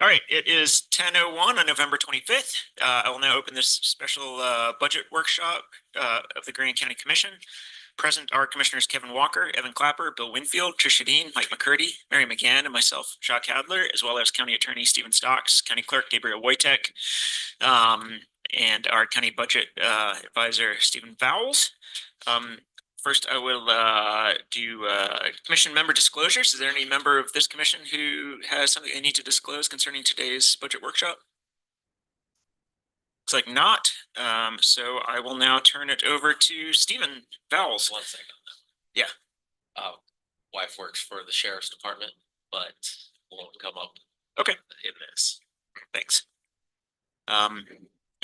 All right, it is 10:01 on November 25th. I will now open this special budget workshop of the Grand County Commission. Present are Commissioners Kevin Walker, Evan Clapper, Bill Winfield, Tricia Dean, Mike McCurdy, Mary McGann, and myself, Jacques Hadler, as well as County Attorney Stephen Stocks, County Clerk Gabriel Wojtek, and our County Budget Advisor Stephen Fowles. First, I will do commission member disclosures. Is there any member of this commission who has something they need to disclose concerning today's budget workshop? Looks like not. So I will now turn it over to Stephen Fowles. 1 second. Yeah. Wife works for the sheriff's department, but won't come up. Okay. In this. Thanks. All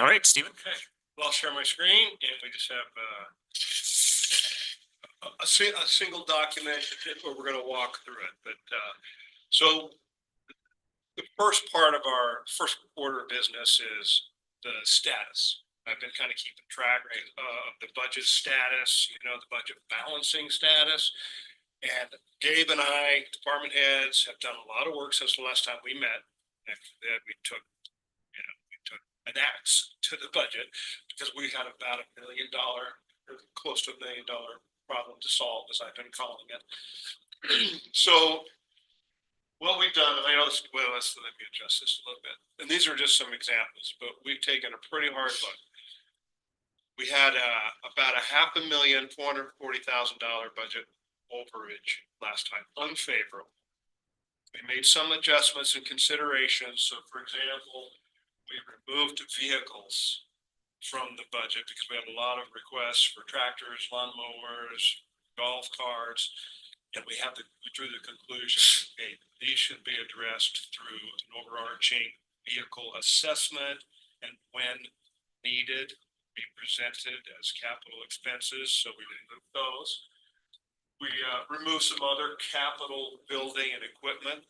right, Stephen. Okay. Well, I'll share my screen, and we just have a single document where we're going to walk through it. But so the first part of our first order of business is the status. I've been kind of keeping track of the budget status, the budget balancing status. And Gabe and I, department heads, have done a lot of work since the last time we met. After that, we took an axe to the budget because we had about $1 million, or close to $1 million problem to solve, as I've been calling it. So what we've done, and I know this, well, let me adjust this a little bit. And these are just some examples, but we've taken a pretty hard look. We had about a $500,440,000 budget overage last time, unfavorable. We made some adjustments and considerations. So for example, we removed vehicles from the budget because we have a lot of requests for tractors, lawnmowers, golf carts, and we drew the conclusion that, hey, these should be addressed through an overarching vehicle assessment, and when needed, be presented as capital expenses. So we removed those. We removed some other capital building and equipment,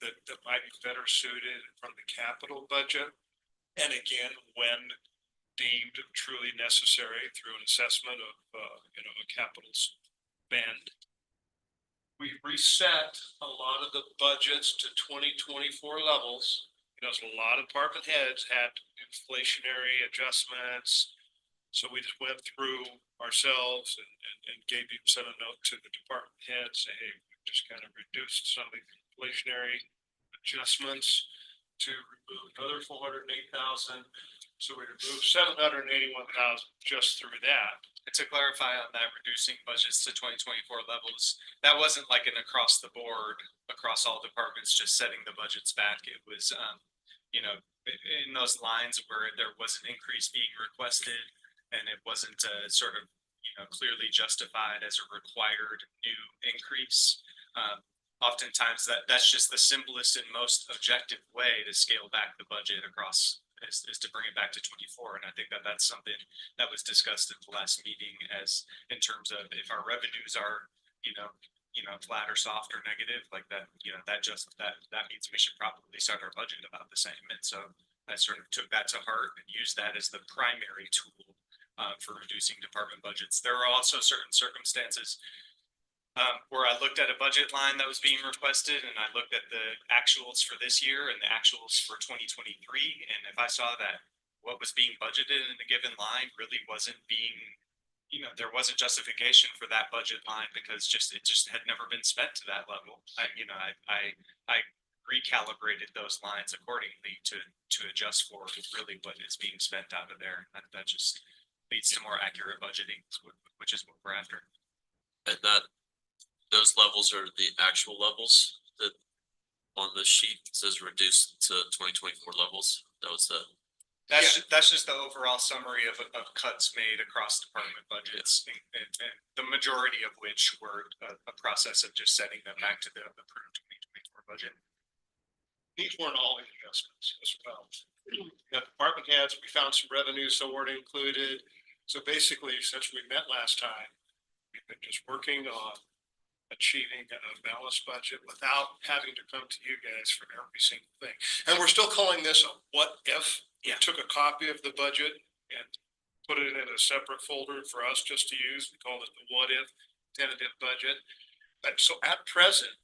that might be better suited from the capital budget. And again, when deemed truly necessary through an assessment of, a capital spend. We reset a lot of the budgets to 2024 levels. A lot of department heads had inflationary adjustments. So we just went through ourselves and gave you, sent a note to the department heads, say, hey, we just kind of reduced some of the inflationary adjustments to remove another 408,000. So we removed 781,000 just through that. And to clarify on that, reducing budgets to 2024 levels, that wasn't like an across the board, across all departments, just setting the budgets back. It was, in those lines where there was an increase being requested and it wasn't sort of, clearly justified as a required new increase. Oftentimes that's just the simplest and most objective way to scale back the budget across is to bring it back to 24. And I think that's something that was discussed at the last meeting as in terms of if our revenues are, flat or soft or negative like that, that means we should probably start our budget about the same. And so I sort of took that to heart and used that as the primary tool for reducing department budgets. There are also certain circumstances where I looked at a budget line that was being requested and I looked at the actuals for this year and the actuals for 2023. And if I saw that what was being budgeted in a given line really wasn't being, there wasn't justification for that budget line because it just had never been spent to that level. I recalibrated those lines accordingly to adjust for really what is being spent out of there. That just leads to more accurate budgeting, which is what we're after. And those levels are the actual levels that on the sheet says reduced to 2024 levels. That was that's just the overall summary of cuts made across department budgets, and the majority of which were a process of just setting them back to the approved 2024 budget. These weren't all adjustments as well. Department heads, we found some revenues that weren't included. So basically, since we met last time, we've been just working on achieving a balanced budget without having to come to you guys for every single thing. And we're still calling this a what if. We took a copy of the budget and put it in a separate folder for us just to use. We called it the what if tentative budget. So at present,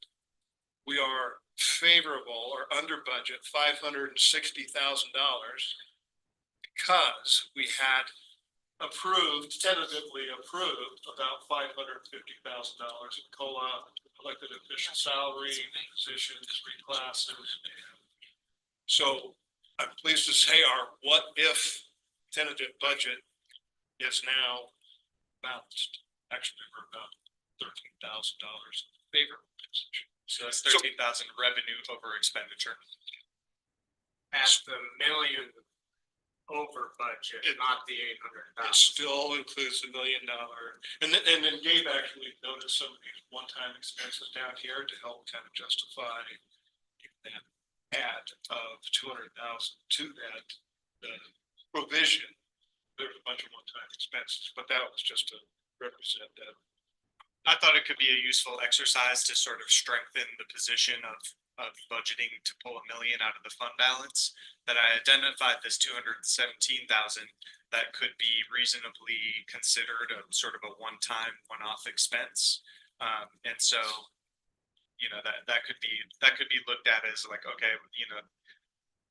we are favorable or under budget $560,000 because we had tentatively approved about $550,000 in COLA, elected official salary, positions, reclasses. So I'm pleased to say our what if tentative budget is now balanced. Actually, we're about $13,000 favorable position. So that's 13,000 revenue over expenditure. At the million over budget, not the It 800,000. still includes $1 million. And then Gabe actually noted some of these one-time expenses down here to help kind of justify that add of 200,000 to that provision. There's a bunch of one-time expenses, but that was just to represent that. I thought it could be a useful exercise to sort of strengthen the position of budgeting to pull $1 million out of the fund balance. That I identified this 217,000 that could be reasonably considered a sort of a one-time, one-off expense. And so, you know, that could be looked at as like, okay, you know,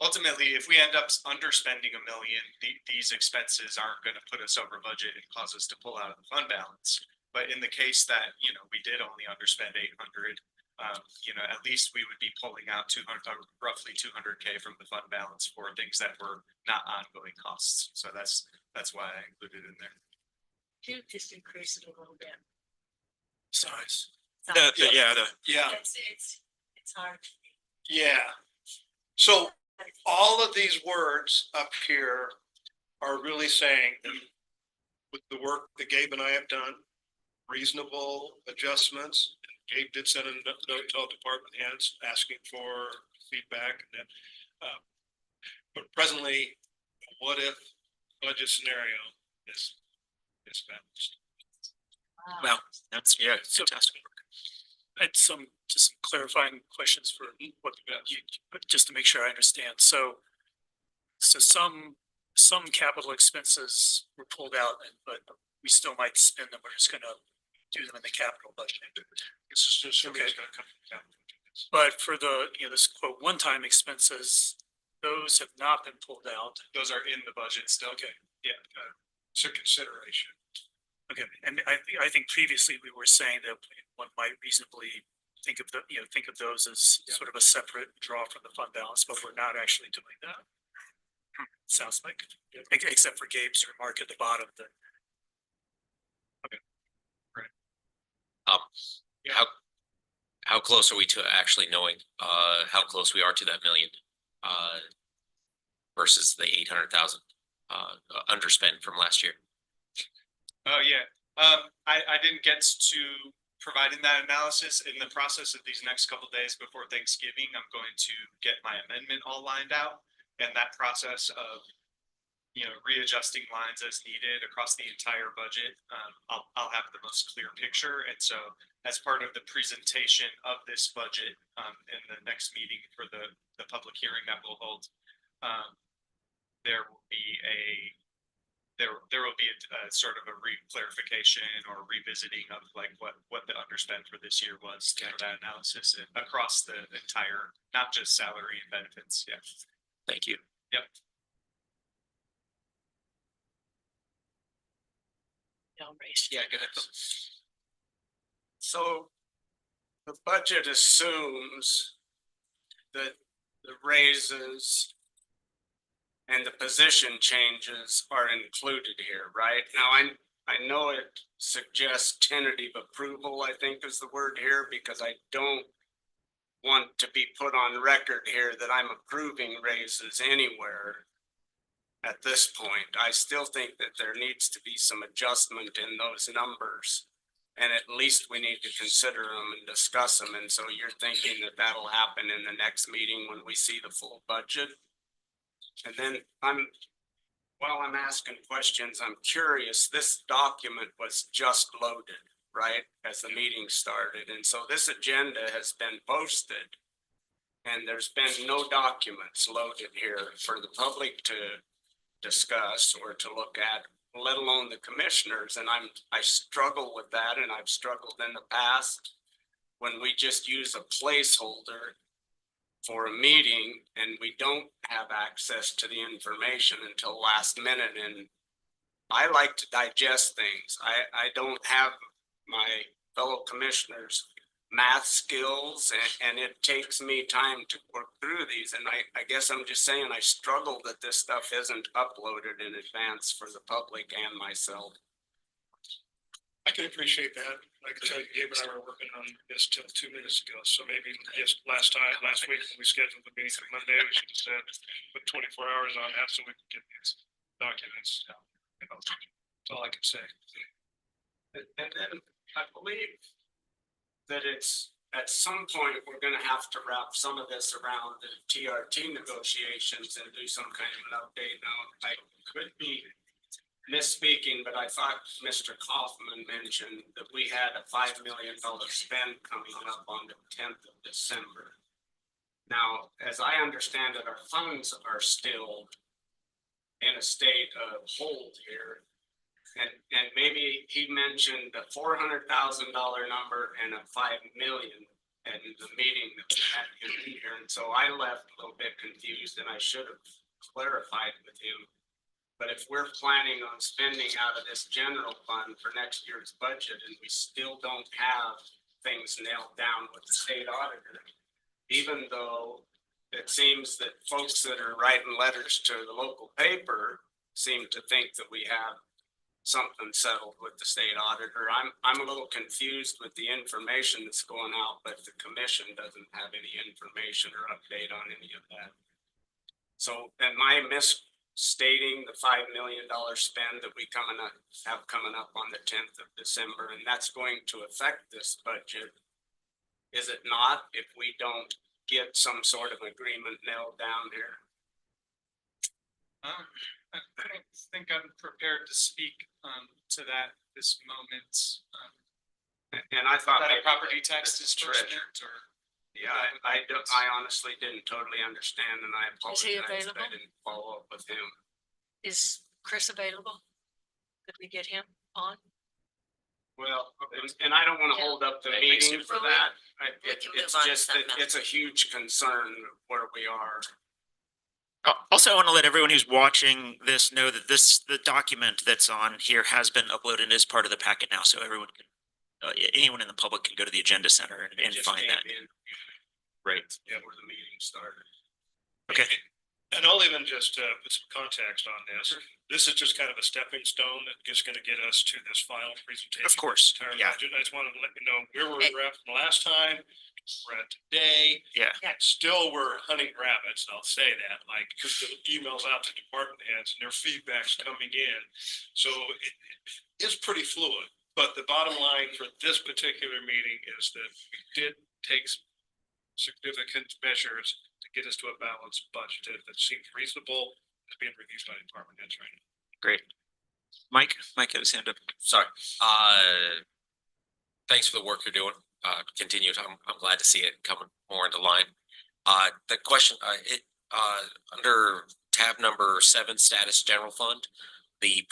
ultimately, if we end up underspending $1 million, these expenses aren't going to put us over budget and cause us to pull out of the fund balance. But in the case that, you know, we did only underspend 800, you know, at least we would be pulling out roughly 200K from the fund balance for things that were not ongoing costs. So that's why I included it in there. Do just increase it a little bit. Size. Yeah, Yeah, It's hard. yeah. So all of these words up here are really saying with the work that Gabe and I have done, reasonable adjustments. Gabe did send a note to all department heads asking for feedback. And then, but presently, what if budget scenario is balanced? well, that's, yeah, fantastic. I had just some clarifying questions for what you, but just to make sure I understand. So some capital expenses were pulled out, but we still might spend them. We're just gonna do them in the capital budget. It's just Okay. it's gonna come down. But for the, you know, this quote, one-time expenses, those have not been pulled out. Those are in the budget still. Okay. Yeah. It's a consideration. Okay, and I think previously we were saying that one might reasonably think of those as sort of a separate draw from the fund balance, but we're not actually doing that. Sounds like, except for Gabe's remark at the bottom that. How close are we to actually knowing how close we are to that million versus the 800,000 underspend from last year? Oh, yeah. I didn't get to providing that analysis in the process of these next couple of days before Thanksgiving. I'm going to get my amendment all lined out, and that process of, you know, readjusting lines as needed across the entire budget. I'll have the most clear picture. And so as part of the presentation of this budget in the next meeting for the public hearing that we'll hold, there will be a sort of a clarification or revisiting of like what the underspend for this year was for that analysis and across the entire, not just salary and benefits. Yeah. Thank you. Yep. Yeah, good. So the budget assumes that the raises and the position changes are included here, right? Now, I know it suggests tentative approval, I think is the word here, because I don't want to be put on record here that I'm approving raises anywhere. At this point, I still think that there needs to be some adjustment in those numbers. And at least we need to consider them and discuss them. And so you're thinking that that'll happen in the next meeting when we see the full budget? And then while I'm asking questions, I'm curious, this document was just loaded, right? As the meeting started. And so this agenda has been posted and there's been no documents loaded here for the public to discuss or to look at, let alone the commissioners. And I struggle with that, and I've struggled in the past when we just use a placeholder for a meeting and we don't have access to the information until last minute, and I like to digest things. I don't have my fellow commissioners' math skills, and it takes me time to work through these. And I guess I'm just saying I struggle that this stuff isn't uploaded in advance for the public and myself. I can appreciate that. Like I tell you, Gabe and I were working on this till 2 minutes ago, so maybe just last week when we scheduled the meeting for Monday, we should have said, put 24 hours on that so we can get these documents. You know, that's all I can say. And then I believe that it's, at some point, we're gonna have to wrap some of this around the TRT negotiations and do some kind of an update. Now, I could be misspeaking, but I thought Mr. Kaufman mentioned that we had a $5 million spend coming up on the 10th of December. Now, as I understand it, our funds are still in a state of hold here. And maybe he mentioned a $400,000 number and a $5 million at the meeting that we had here. And so I left a little bit confused, and I should have clarified with him. But if we're planning on spending out of this general fund for next year's budget, and we still don't have things nailed down with the state auditor, even though it seems that folks that are writing letters to the local paper seem to think that we have something settled with the state auditor. I'm a little confused with the information that's going out, but the commission doesn't have any information or update on any of that. So am I misstating the $5 million spend that we have coming up on the 10th of December, and that's going to affect this budget? Is it not, if we don't get some sort of agreement nailed down here? I don't think I'm prepared to speak to that this moment. And I thought That a maybe property tax Mrs. Treasurer. disbursement or? Yeah, I honestly didn't totally understand, and I Is he apologize that I available? didn't follow up with him. Is Chris available? Could we get him on? Well, and I don't want to Yeah. hold up the Maybe meeting for so we- that. we can It's move on to just that something else. it's a huge concern where we are. Also, I want to let everyone who's watching this know that the document that's on here has been uploaded as part of the packet now, so everyone can, anyone in the public can go to the agenda center and Just find came that. in, Right. Yeah, where the meeting started. Okay. And I'll even just put some context on this. This is just kind of a stepping stone that's just gonna get us to this final presentation. Of course, Entire yeah. budget. I just wanted to let you know where Okay. we were at from last time, we're at today. Yeah. Still, we're hunting rabbits, I'll say that, like, because the emails out to department heads and their feedback's coming in. So it's pretty fluid, but the bottom line for this particular meeting is that we did take significant measures to get us to a balanced budget that seems reasonable. It's being reviewed by department heads right now. Great. Mike had his hand up. Sorry. Thanks for the work you're doing. Continued. I'm glad to see it coming more into line. The question, under tab number 7, status general fund, the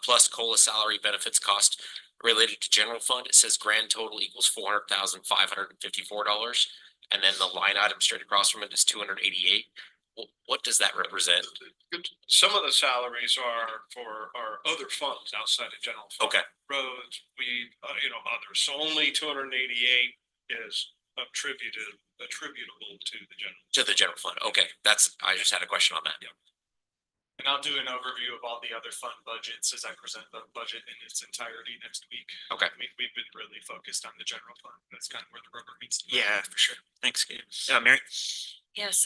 plus COLA salary benefits cost related to general fund, it says grand total equals $400,554. And then the line item straight across from it is 288. What does that represent? Some of the salaries are for our other funds outside of general. fund. Okay. Roads, others. So only 288 is attributable to the general. To the general fund. Okay, I just had a question on that. And I'll do an overview of all the other fund budgets as I present the budget in its entirety next week. Okay. We've been really focused on the general fund. That's kind of where the rubber meets the road. Yeah, for sure. Thanks, Gabe. Mary? Yes,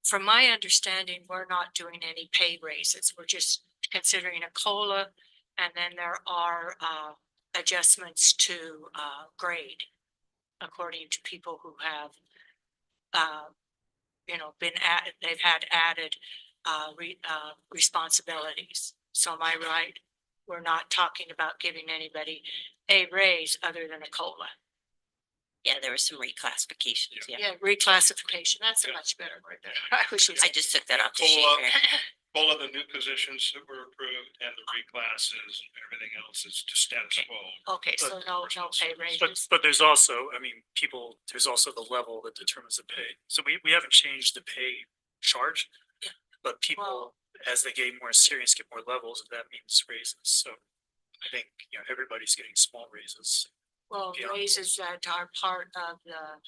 from my understanding, we're not doing any pay raises. We're just considering a COLA. And then there are adjustments to grade according to people who have they've had added responsibilities. So am I right? We're not talking about giving anybody a raise other than a COLA. Yeah, there was some reclassifications, yeah. Yeah, reclassification. That's a much better word there. I wish I just took that off the sheet COLA. here. all of the new positions that were approved and the reclasses, and everything else is just status quo. Okay, so no pay But, raises. but there's also, I mean, people, there's also the level that determines the pay. So we haven't changed the pay charge. Yeah. But people, as they get more serious, get more levels, and that means raises. So I think, you know, everybody's getting small raises. Well, Yeah. raises that are part of the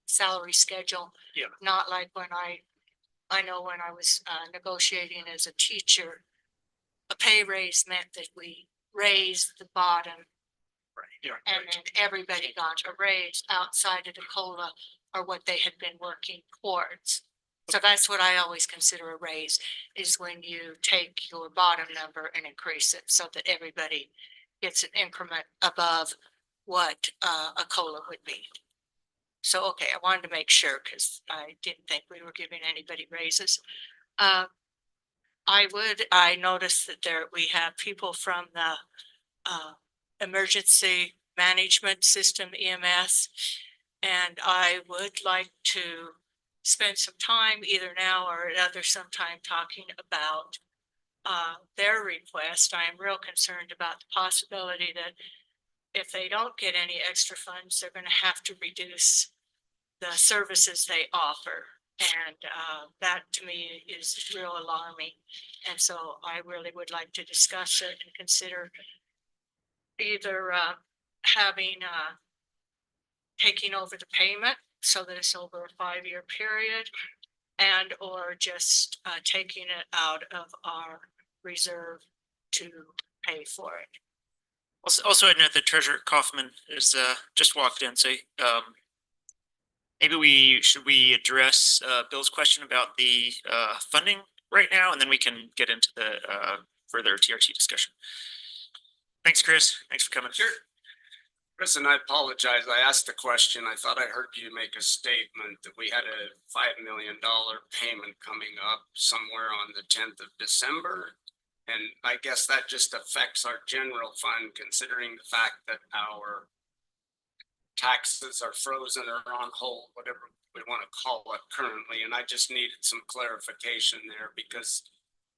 salary schedule. Yeah. Not like when I know when I was negotiating as a teacher, a pay raise meant that we raised the bottom Right. Yeah. and then everybody got a raise outside of the COLA or what they had been working towards. So that's what I always consider a raise, is when you take your bottom number and increase it so that everybody gets an increment above what a COLA would be. So, okay, I wanted to make sure because I didn't think we were giving anybody raises. I noticed that we have people from the emergency management system, EMS. And I would like to spend some time either now or another sometime talking about their request. I am real concerned about the possibility that if they don't get any extra funds, they're going to have to reduce the services they offer. And that to me is real alarming. And so I really would like to discuss it and consider either having taking over the payment so that it's over a 5-year period, and or just taking it out of our reserve to pay for it. Also, I'd note that Treasurer Kaufman is just walked in, so maybe should we address Bill's question about the funding right now, and then we can get into the further TRT discussion. Thanks, Chris. Thanks for coming. Sure. Chris, and I apologize. I asked a question. I thought I heard you make a statement that we had a $5 million payment coming up somewhere on the 10th of December. And I guess that just affects our general fund, considering the fact that our taxes are frozen or on hold, whatever we want to call it currently. And I just needed some clarification there because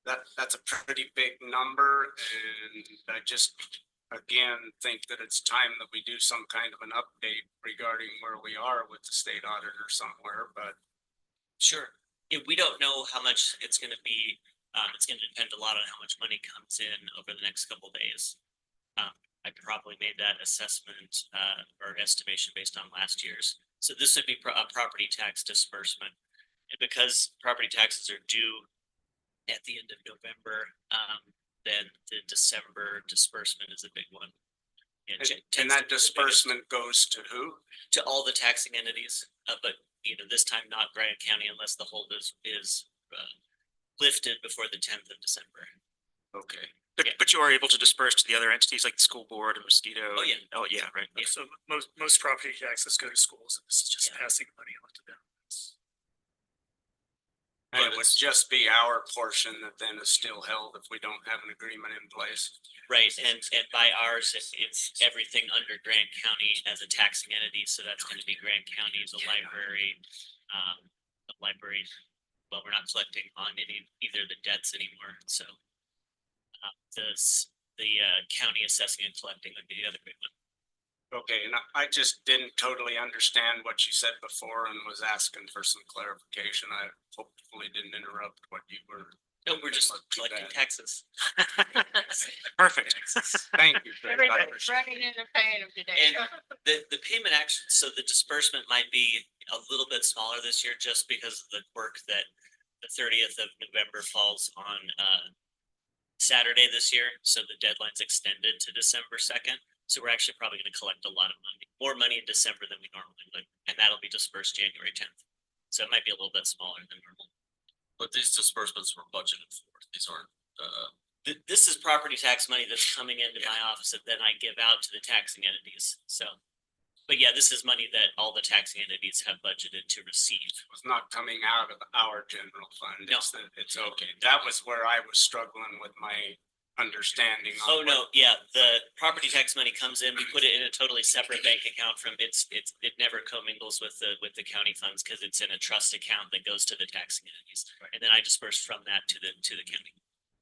that's a pretty big number. And I just, again, think that it's time that we do some kind of an update regarding where we are with the state auditor somewhere, but. Sure. We don't know how much it's gonna be. It's gonna depend a lot on how much money comes in over the next couple of days. I probably made that assessment or estimation based on last year's. So this would be a property tax disbursement. And because property taxes are due at the end of November, then the December disbursement is a big one. And that disbursement goes to who? To all the taxing entities, but this time not Grant County unless the hold is lifted before the 10th of December. Okay. But you are able to disperse to the other entities like the school board and Mosquito. Oh, yeah. Oh, yeah, right. Yeah. So most property taxes go to schools. This is just Yeah. passing money on to them. And it would just be our portion that then is still held if we don't have an agreement in place. Right, and by ours, it's everything under Grant County as a taxing entity, so that's gonna be Grant County, the library. Well, we're not collecting on either the debts anymore, so. The county assessing and collecting would be the other big one. Okay, and I just didn't totally understand what you said before and was asking for some clarification. I hopefully didn't interrupt what you were. No, we're just Too collecting bad. taxes. Perfect. Thank you. Chris. I Everybody's appreciate running in and paying them today. And the payment action, so the disbursement might be a little bit smaller this year just because of the work that the 30th of November falls on Saturday this year. So the deadline's extended to December 2nd. So we're actually probably going to collect a lot of money, more money in December than we normally would. And that'll be dispersed January 10th. So it might be a little bit smaller than normal. But these disbursements were budgeted for. These aren't, This is property tax money that's coming into my office that then I give out to the taxing entities. So, but yeah, this is money that all the taxing entities have budgeted to receive. It was not coming out of our general fund. No. It's okay. That was where I was struggling with my understanding. on Oh, what- no, yeah, the property tax money comes in, we put it in a totally separate bank account from, it never commingles with the county funds, cause it's in a trust account that goes to the taxing entities. And then I disperse from that to the county.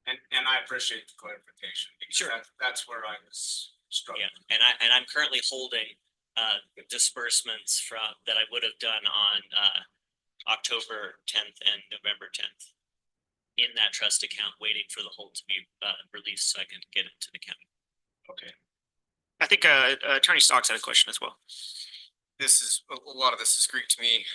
And I appreciate the clarification. Because Sure. That's where I was struggling. Yeah, and I'm currently holding disbursements from, that I would have done on October tenth and November tenth. In that trust account, waiting for the whole to be released so I can get it to the county. Okay. I think Attorney Stocks had a question as well. This is, a lot of this is Greek to me.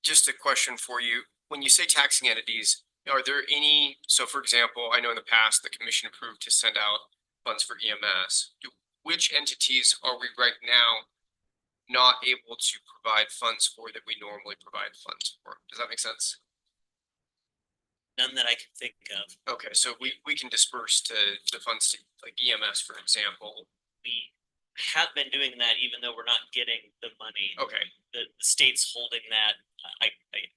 Just a question for you. When you say taxing entities, are there any, so for example, I know in the past, the commission approved to send out funds for EMS. Which entities are we right now not able to provide funds for that we normally provide funds for? Does that make sense? None that I can think of. Okay, so we can disperse to the funds to like EMS, for example. We have been doing that even though we're not getting the money. Okay, The state's holding that,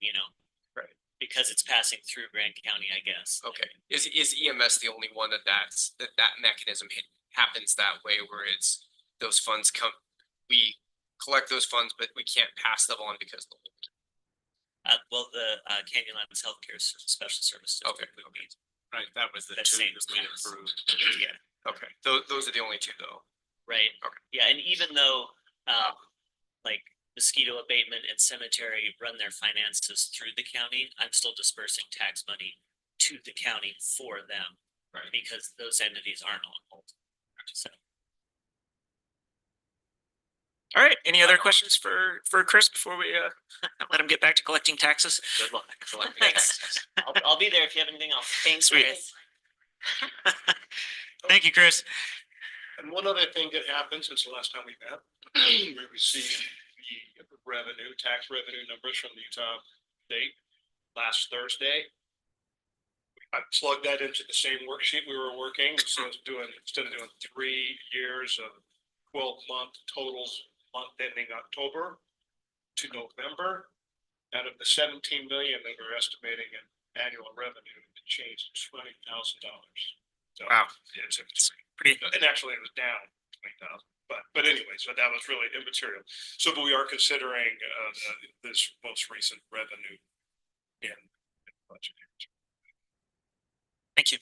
you know. Right. Because it's passing through Grand County, I guess. okay. Is EMS the only one that mechanism happens that way where it's those funds come, we collect those funds, but we can't pass them on because of the Well, the Canyonlands Healthcare Special Service. Okay, District would be Right, that was the the two same that we status. approved. Yeah, Okay, those are the only two though. right. Okay. Yeah, and even though, like mosquito abatement and cemetery run their finances through the county, I'm still dispersing tax money to the county for them. Right. Because those entities aren't on hold. So. All right, any other questions for Chris before we let him get back to collecting taxes? Good luck. Thanks. I'll be there if you have anything else. Thanks, Sweet. Chris. Thank you, Chris. And one other thing that happened since the last time we met, we received the revenue, tax revenue numbers from the Utah state last Thursday. I plugged that into the same worksheet we were working, so it's instead of doing 3 years of 12-month totals, month ending October to November, out of the 17 million that we're estimating in annual revenue, it changed $20,000. So Wow. it's Pretty, and actually it was down 20,000, but anyway, so that was really immaterial. So, but we are considering this most recent revenue in budget. thank you.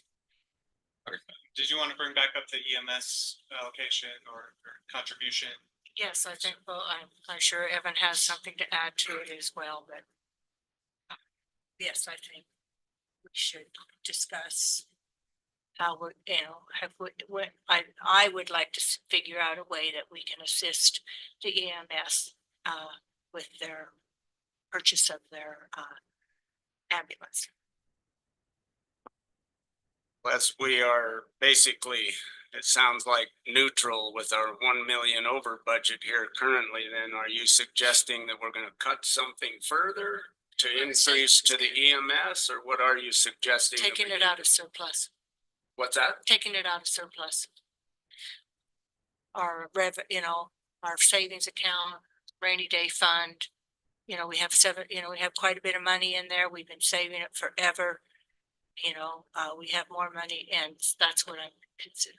Did you want to bring back up the EMS allocation or contribution? Yes, I think, well, I'm sure Evan has something to add to it as well, but yes, I think we should discuss how we, I would like to figure out a way that we can assist the EMS with their purchase of their ambulance. As we are basically, it sounds like neutral with our 1 million over budget here currently, then are you suggesting that we're gonna cut something further to increase to the EMS, or what are you suggesting? that Taking we it do? out of surplus, What's that? taking it out of surplus. Our our savings account, rainy day fund, we have we have quite a bit of money in there. We've been saving it forever. We have more money and that's what I'm considering.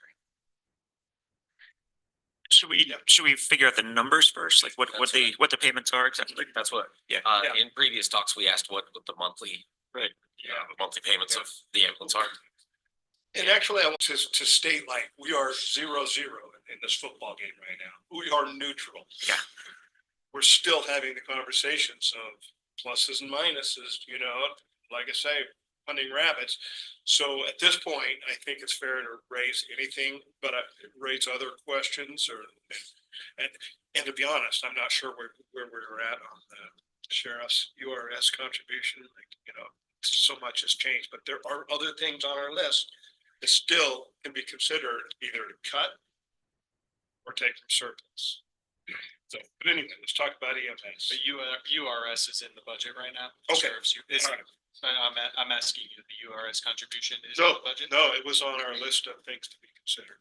Should we figure out the numbers first, like what the payments are exactly? That's what, Yeah. in previous talks, we asked what the monthly. Right. Monthly payments of the ambulance are. And actually, I want to state like, we are 0-0 in this football game right now. We are neutral. Yeah. We're still having the conversations of pluses and minuses, like I say, hunting rabbits. So at this point, I think it's fair to raise anything, but raise other questions and to be honest, I'm not sure where we're at on the sheriff's URS contribution. So much has changed, but there are other things on our list that still can be considered either to cut or take from surplus. So, but anyway, let's talk about EMS. The URS is in the budget right now. Okay. Is All right. I'm asking you, the URS contribution is in No, the budget? no, it was on our list of things to be considered.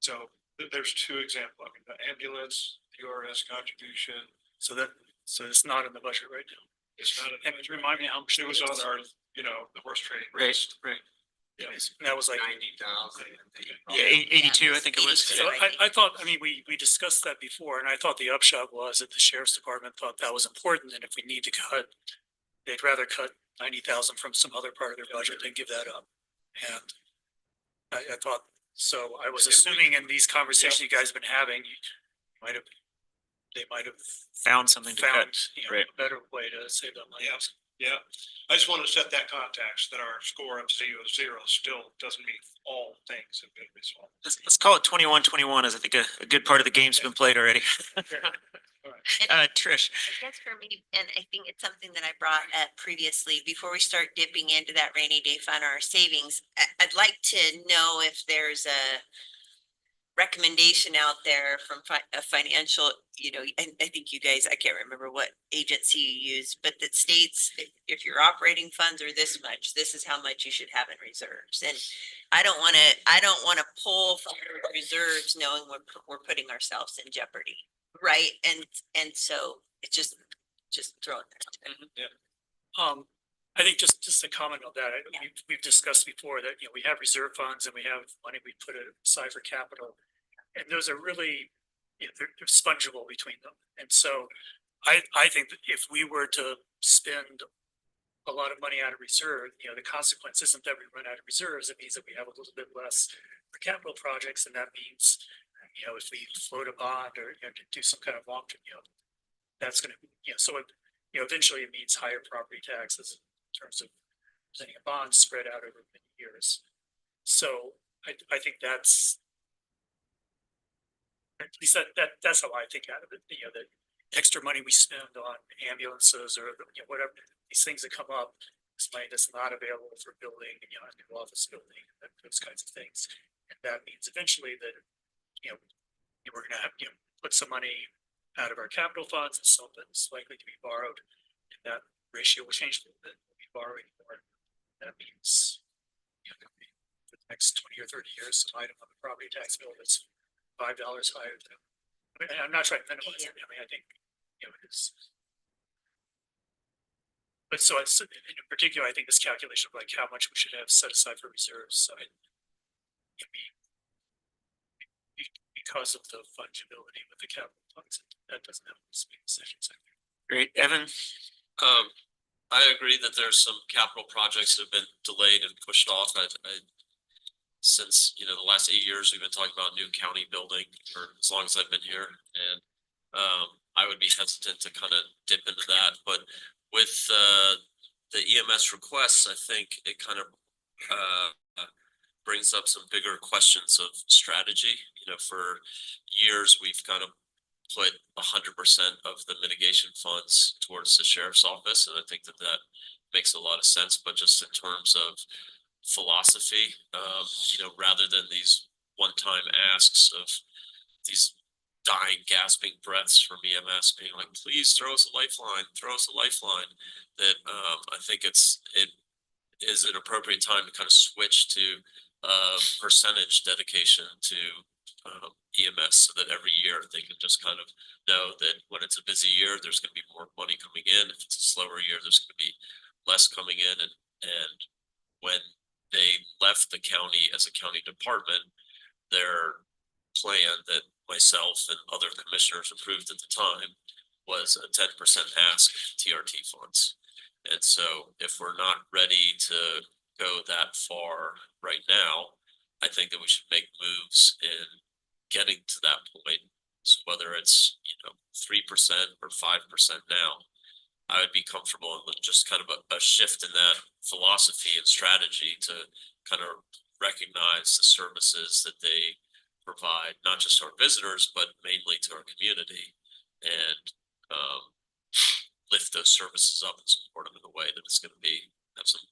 So there's two examples. The ambulance, the URS contribution. So it's not in the budget right now. It's not. And remind me how much It was on our, the horse trading. Right, list. right. That was like. 90,000. Yeah, 82, I think it was. So I thought, I mean, we discussed that before, and I thought the upshot was that the sheriff's department thought that was important, and if we need to cut, they'd rather cut 90,000 from some other part of their budget than give that up. And I thought, so I was assuming in these conversations you guys have been having, they might have Found something to cut. found, right. a better way to save that money. Yeah. Yeah, I just want to set that context that our score of 0-0 still doesn't mean all things have been resolved. Let's call it 21-21 as I think a good part of the game's been played already. Trish, I guess for me, and I think it's something that I brought up previously, before we start dipping into that rainy day fund or our savings, I'd like to know if there's a recommendation out there from a financial, and I think you guys, I can't remember what agency you use, but that states if your operating funds are this much, this is how much you should have in reserves. And I don't want to pull from reserves knowing we're putting ourselves in jeopardy. Right. And so it's just throwing that. I think just a comment on that, Yeah. we've discussed before that, we have reserve funds and we have money we put aside for capital. And those are really, they're fungible between them. And so I think that if we were to spend a lot of money out of reserve, the consequence isn't that we run out of reserves. It means that we have a little bit less for capital projects. And that means, if we float a bond or, do some kind of long-term, that's going to, so it, eventually it means higher property taxes in terms of presenting a bond spread out over many years. So I think that's, at least that's how I think out of it, the extra money we spend on ambulances or, whatever, these things that come up, this money that's not available for building, a new office building, those kinds of things. And that means eventually that, we're gonna have, put some money out of our capital funds and some that's likely to be borrowed. And that ratio will change a little bit, we'll be borrowing more. That means, for the next 20 or 30 years, some item on the property tax bill that's $5 higher than, I'm not trying to minimize it. I mean, I think, it's. But so it's, in particular, I think this calculation of like how much we should have set aside for reserves, so because of the fungibility with the capital funds, that doesn't have to be decisions. great. Evan, I agree that there's some capital projects that have been delayed and pushed off. Since, the last 8 years, we've been talking about new county building for as long as I've been here. And I would be hesitant to kind of dip into that, but with the EMS requests, I think it kind of brings up some bigger questions of strategy. For years, we've kind of put 100% of the mitigation funds towards the sheriff's office, and I think that makes a lot of sense. But just in terms of philosophy, rather than these one-time asks of these dying, gasping breaths from EMS being like, please throw us a lifeline, that I think it is an appropriate time to kind of switch to percentage dedication to EMS, so that every year they can just kind of know that when it's a busy year, there's going to be more money coming in. If it's a slower year, there's going to be less coming in. And when they left the county as a county department, their plan that myself and other commissioners approved at the time was a 10% ask TRT funds. And so if we're not ready to go that far right now, I think that we should make moves in getting to that point. So whether it's, 3% or 5% now, I would be comfortable with just kind of a shift in that philosophy and strategy to kind of recognize the services that they provide, not just to our visitors, but mainly to our community, and lift those services up and support them in a way that it's going to have some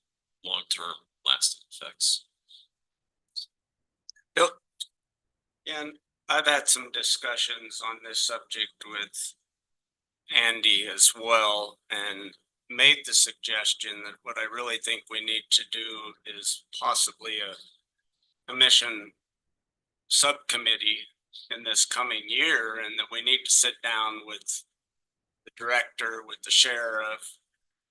long-term lasting effects. Bill, And I've had some discussions on this subject with Andy as well, and made the suggestion that what I really think we need to do is possibly a commission subcommittee in this coming year, and that we need to sit down with the director, with the sheriff,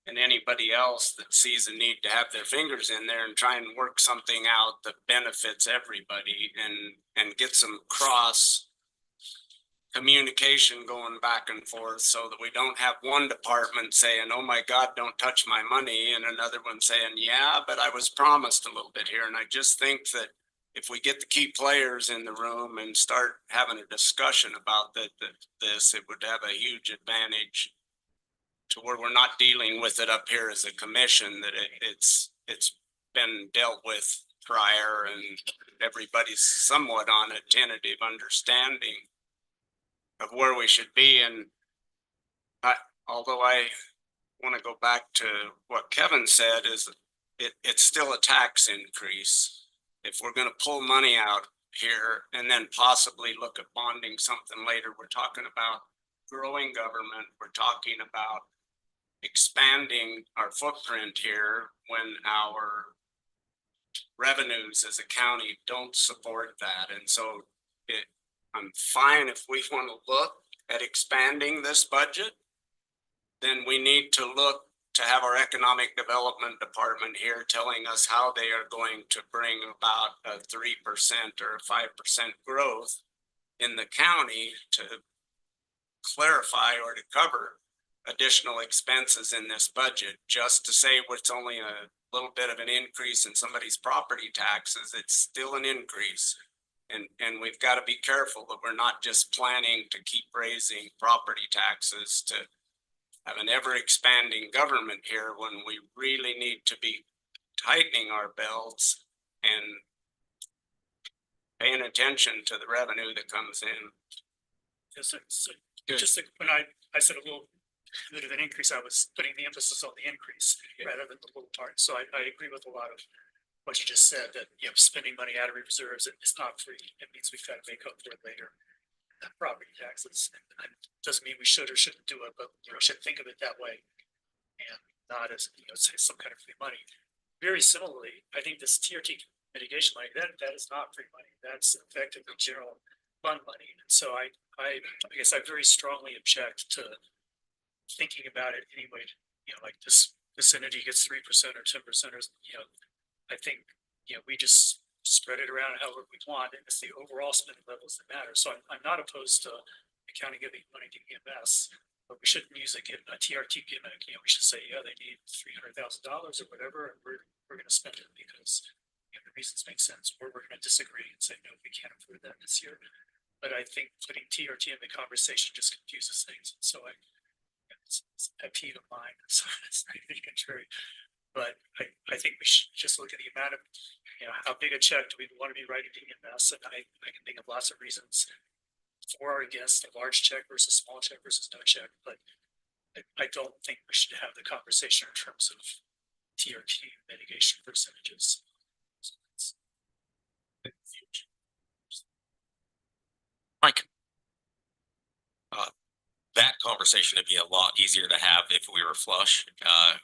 and anybody else that sees a need to have their fingers in there and try and work something out that benefits everybody and get some cross communication going back and forth so that we don't have one department saying, oh my God, don't touch my money, and another one saying, yeah, but I was promised a little bit here. And I just think that if we get the key players in the room and start having a discussion about this, it would have a huge advantage to where we're not dealing with it up here as a commission, that it's been dealt with prior and everybody's somewhat on a tentative understanding of where we should be. And although I want to go back to what Kevin said, is it's still a tax increase. If we're going to pull money out here and then possibly look at bonding something later, we're talking about growing government. We're talking about expanding our footprint here when our revenues as a county don't support that. And so I'm fine if we want to look at expanding this budget, then we need to look to have our economic development department here telling us how they are going to bring about a 3% or a 5% growth in the county to clarify or to cover additional expenses in this budget. Just to say it's only a little bit of an increase in somebody's property taxes, it's still an increase. And we've got to be careful that we're not just planning to keep raising property taxes to have an ever expanding government here when we really need to be tightening our belts and paying attention to the revenue that comes in. Yes, so just like when I said a little bit of an increase, I was putting the emphasis on the increase rather than the little part. So I agree with a lot of what you just said, that, you know, spending money out of reserves, it's not free. It means we've got to make up for it later. Property taxes, and doesn't mean we should or shouldn't do it, but you know, we should think of it that way and not as, you know, say some kind of free money. Very similarly, I think this TRT mitigation money, that is not free money. That's effectively general fund money. And so I guess I very strongly object to thinking about it anyway, you know, like this entity gets 3% or 10% or, you know, I think, you know, we just spread it around however we want, and it's the overall spending levels that matter. So I'm not opposed to the county giving money to EMS, but we shouldn't use a TRT gimmick. You know, we should say, yeah, they need $300,000 or whatever, and we're going to spend it because, you know, the reasons make sense, or we're going to disagree and say, no, we can't afford that this year. But I think putting TRT in the conversation just confuses things. And so it's a peeve of mine. So it's not even contrary. But I think we should just look at the amount of, you know, how big a check do we want to be writing to EMS? And I can think of lots of reasons for or against a large check versus small check versus no check. But I don't think we should have the conversation in terms of TRT mitigation percentages. Mike. That conversation would be a lot easier to have if we were flush,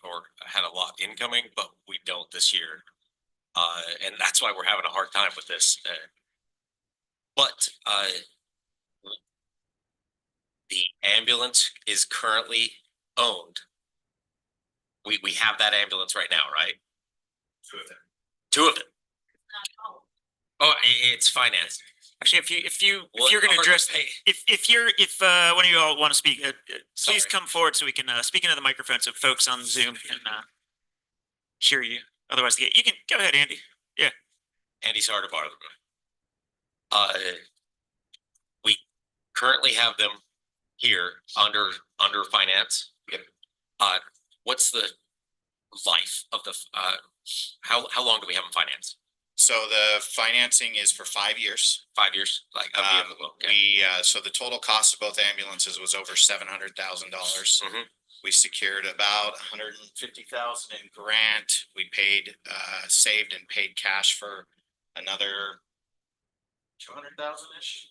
or had a lot incoming, but we don't this year. And that's why we're having a hard time with this. But the ambulance is currently owned. We have that ambulance right now, right? Two of them. Oh, it's financed. Actually, if you're going to address, if one of you all want to speak, please come forward so we can speak into the microphone so folks on Zoom can hear you. Otherwise, you can go ahead, Andy. Yeah, Andy's hard to bother. We currently have them here under finance. What's the life of the how long do we have them financed? So the financing is for 5 years. 5 years, like So the total cost of both ambulances was over $700,000. We secured about $150,000 in grant. We paid, saved and paid cash for another 200,000-ish.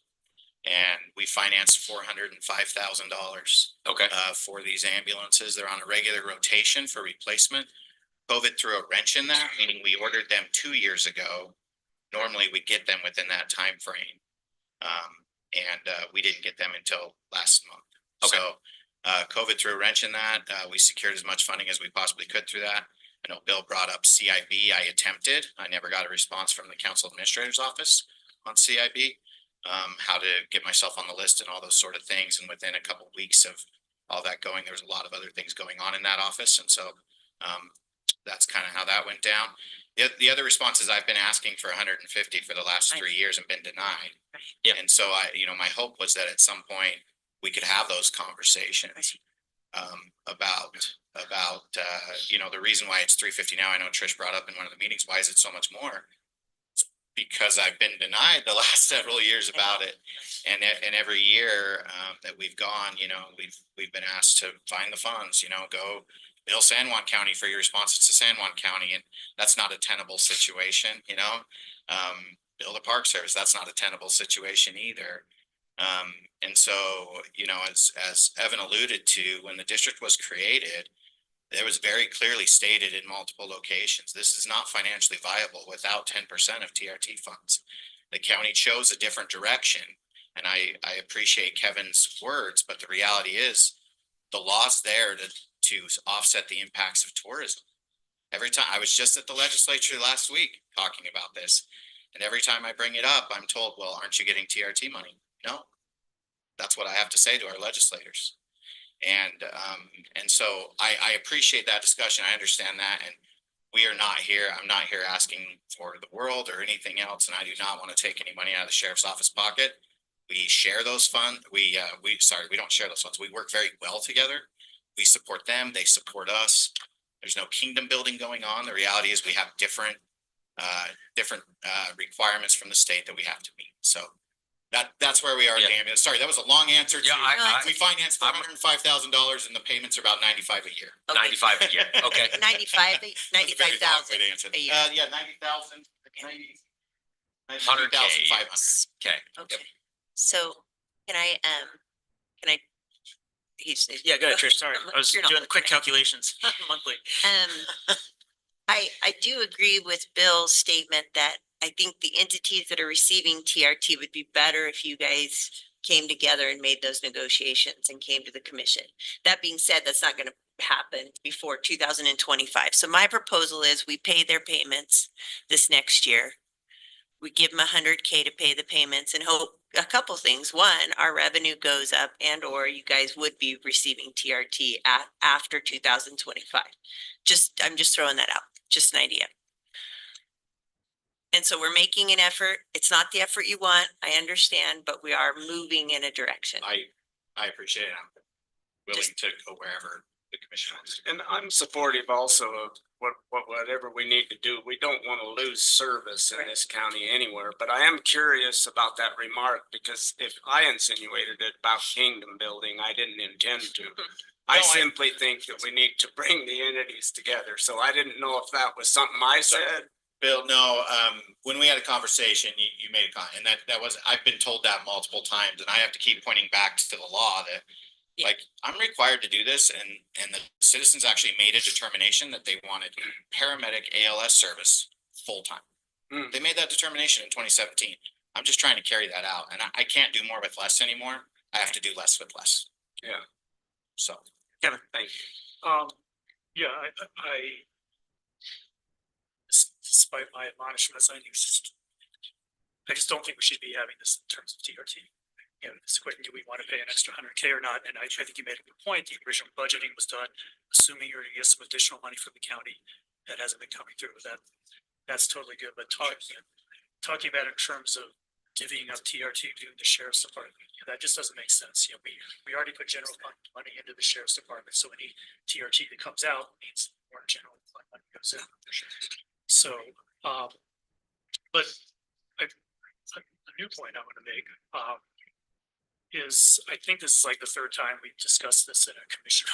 And we financed $405,000. Okay. For these ambulances. They're on a regular rotation for replacement. COVID threw a wrench in that, meaning we ordered them 2 years ago. Normally we get them within that time frame. And we didn't get them until last month. Okay. So COVID threw a wrench in that. We secured as much funding as we possibly could through that. I know Bill brought up CIB. I attempted. I never got a response from the council administrator's office on CIB. How to get myself on the list and all those sort of things. And within a couple of weeks of all that going, there was a lot of other things going on in that office. And so that's kind of how that went down. The other responses I've been asking for 150 for the last 3 years and been denied. Yeah. And so my hope was that at some point we could have those conversations about the reason why it's 350 now. I know Trish brought up in one of the meetings, why is it so much more? It's because I've been denied the last several years about it. And every year that we've gone, we've been asked to find the funds, go bill San Juan County for your responses to San Juan County. And that's not a tenable situation, bill the Park Service. That's not a tenable situation either. And so, as Evan alluded to, when the district was created, it was very clearly stated in multiple locations, this is not financially viable without 10% of TRT funds. The county chose a different direction. And I appreciate Kevin's words, but the reality is the law's there to offset the impacts of tourism. Every time I was just at the legislature last week talking about this, and every time I bring it up, I'm told, well, aren't you getting TRT money? No, that's what I have to say to our legislators. And so I appreciate that discussion. I understand that. And I'm not here asking for the world or anything else. And I do not want to take any money out of the sheriff's office pocket. We share those funds. We don't share those funds. We work very well together. We support them. They support us. There's no kingdom building going on. The reality is we have different requirements from the state that we have to meet. So that's where we are. Yeah. Damien. Sorry, that was a long answer. Yeah, We financed for $105,000 and the payments are about 95 a year. 95 a year, okay. 95,000 a a year. Yeah, 90,000. 100K. 90,500. Okay. Okay, so can I, he's. Yeah, go ahead, Trish. Sorry, I was You're not doing the quick looking at calculations monthly. I do agree with Bill's statement that I think the entities that are receiving TRT would be better if you guys came together and made those negotiations and came to the commission. That being said, that's not gonna happen before 2025. So my proposal is we pay their payments this next year. We give them 100K to pay the payments and hope a couple things. One, our revenue goes up and or you guys would be receiving TRT after 2025. I'm just throwing that out, just an idea. And so we're making an effort. It's not the effort you want, I understand, but we are moving in a direction. I appreciate it. I'm willing to go wherever the commission wants to. And I'm supportive also of whatever we need to do. We don't want to lose service in this county anywhere, but I am curious about that remark because if I insinuated it about kingdom building, I didn't intend to. I simply think that we need to bring the entities together. So I didn't know if that was something I said. Bill, no, when we had a conversation, you made a comment, and that was, I've been told that multiple times, and I have to keep pointing back to the law that like, I'm required to do this, and the citizens actually made a determination that they wanted paramedic ALS service full-time. They made that determination in 2017. I'm just trying to carry that out, and I can't do more with less anymore. I have to do less with less. Yeah. So, Kevin, Thank you. Yeah, despite my admonishments, I just don't think we should be having this in terms of TRT. It's a question, do we want to pay an extra 100K or not? And I think you made a good point. The original budgeting was done, assuming you're going to get some additional money from the county that hasn't been coming through with that. That's totally good. But talking about in terms of divvying up TRT to the sheriff's department, that just doesn't make sense. We already put general fund money into the sheriff's department. So any TRT that comes out means more general fund money goes in. So, but a new point I want to make, is I think this is like the third time we've discussed this in a commission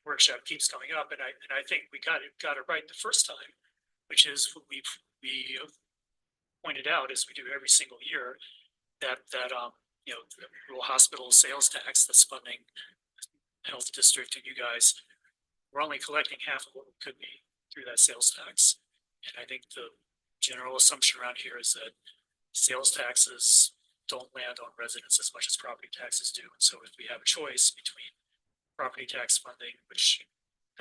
workshop. It keeps coming up, and I think we got it right the first time, which is what we pointed out as we do every single year that the rural hospital sales tax that's funding the health district and you guys, we're only collecting half of what it could be through that sales tax. And I think the general assumption around here is that sales taxes don't land on residents as much as property taxes do. And so if we have a choice between property tax funding, which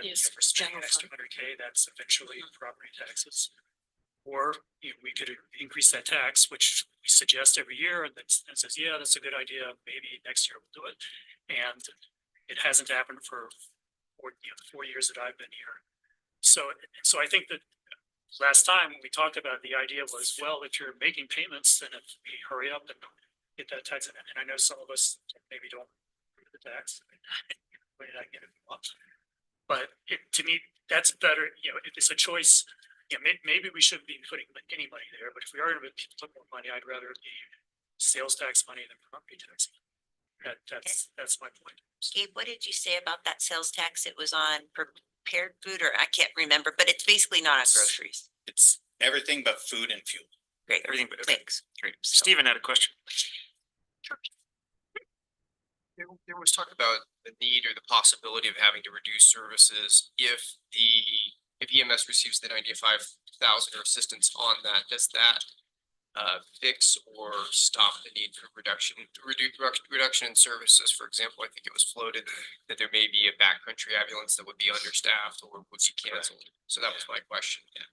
Yes, for spending general next fund. 200K, that's eventually property taxes. Or we could increase that tax, which we suggest every year, and then says, yeah, that's a good idea, maybe next year we'll do it. And it hasn't happened for the 4 years that I've been here. So I think that last time we talked about, the idea was, well, if you're making payments, then if we hurry up and get that tax, and I know some of us maybe don't pay the tax. But to me, that's better, if it's a choice, maybe we shouldn't be putting any money there, but if we are gonna put more money, I'd rather it be sales tax money than property tax. That's my point. Gabe, what did you say about that sales tax? It was on prepared food, or I can't remember, but it's basically not on groceries. It's everything but food and fuel. Great, Everything but. thanks. Great. Stephen had a question. There was talk about the need or the possibility of having to reduce services if EMS receives the 95,000 or assistance on that. Does that fix or stop the need for reduction in services? For example, I think it was floated that there may be a backcountry ambulance that would be understaffed or would be canceled. So that was my question. Yeah.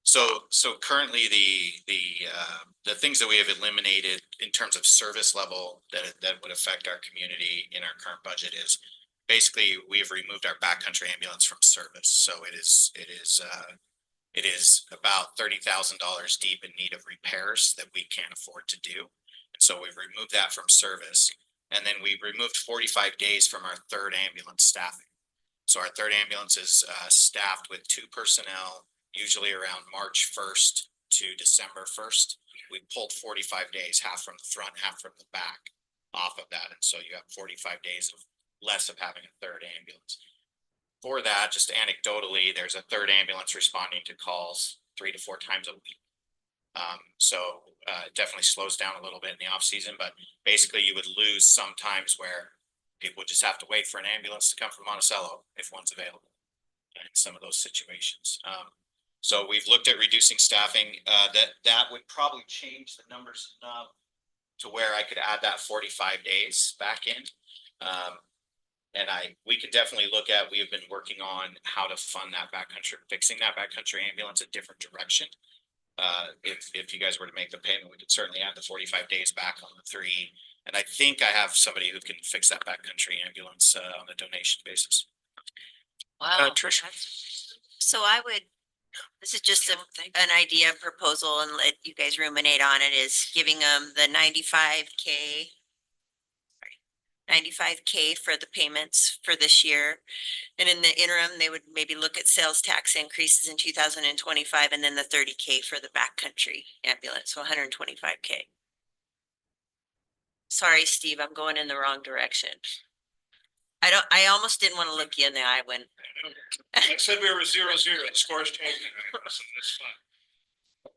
So currently the things that we have eliminated in terms of service level that would affect our community in our current budget is basically we have removed our backcountry ambulance from service. So it is about $30,000 deep in need of repairs that we can't afford to do. And so we've removed that from service. And then we removed 45 days from our third ambulance staffing. So our third ambulance is staffed with 2 personnel, usually around March 1st to December 1st. We pulled 45 days, half from the front, half from the back off of that. And so you have 45 days of less of having a third ambulance. For that, just anecdotally, there's a third ambulance responding to calls 3 to 4 times a week. It definitely slows down a little bit in the off season, but basically you would lose sometimes where people would just have to wait for an ambulance to come from Monticello if one's available in some of those situations. So we've looked at reducing staffing, that would probably change the numbers enough to where I could add that 45 days back in. We could definitely look at, we have been working on how to fund that backcountry, fixing that backcountry ambulance a different direction. If you guys were to make the payment, we could certainly add the 45 days back on the 3. And I think I have somebody who can fix that backcountry ambulance on a donation basis. Wow. Trish. So this is just an idea proposal, and let you guys ruminate on it, is giving them the 95K for the payments for this year. And in the interim, they would maybe look at sales tax increases in 2025, and then the 30K for the backcountry ambulance, so 125K. Sorry, Steve, I'm going in the wrong direction. I almost didn't want to look you in the eye when. I said we were 0-0, the score's changing. That's fine.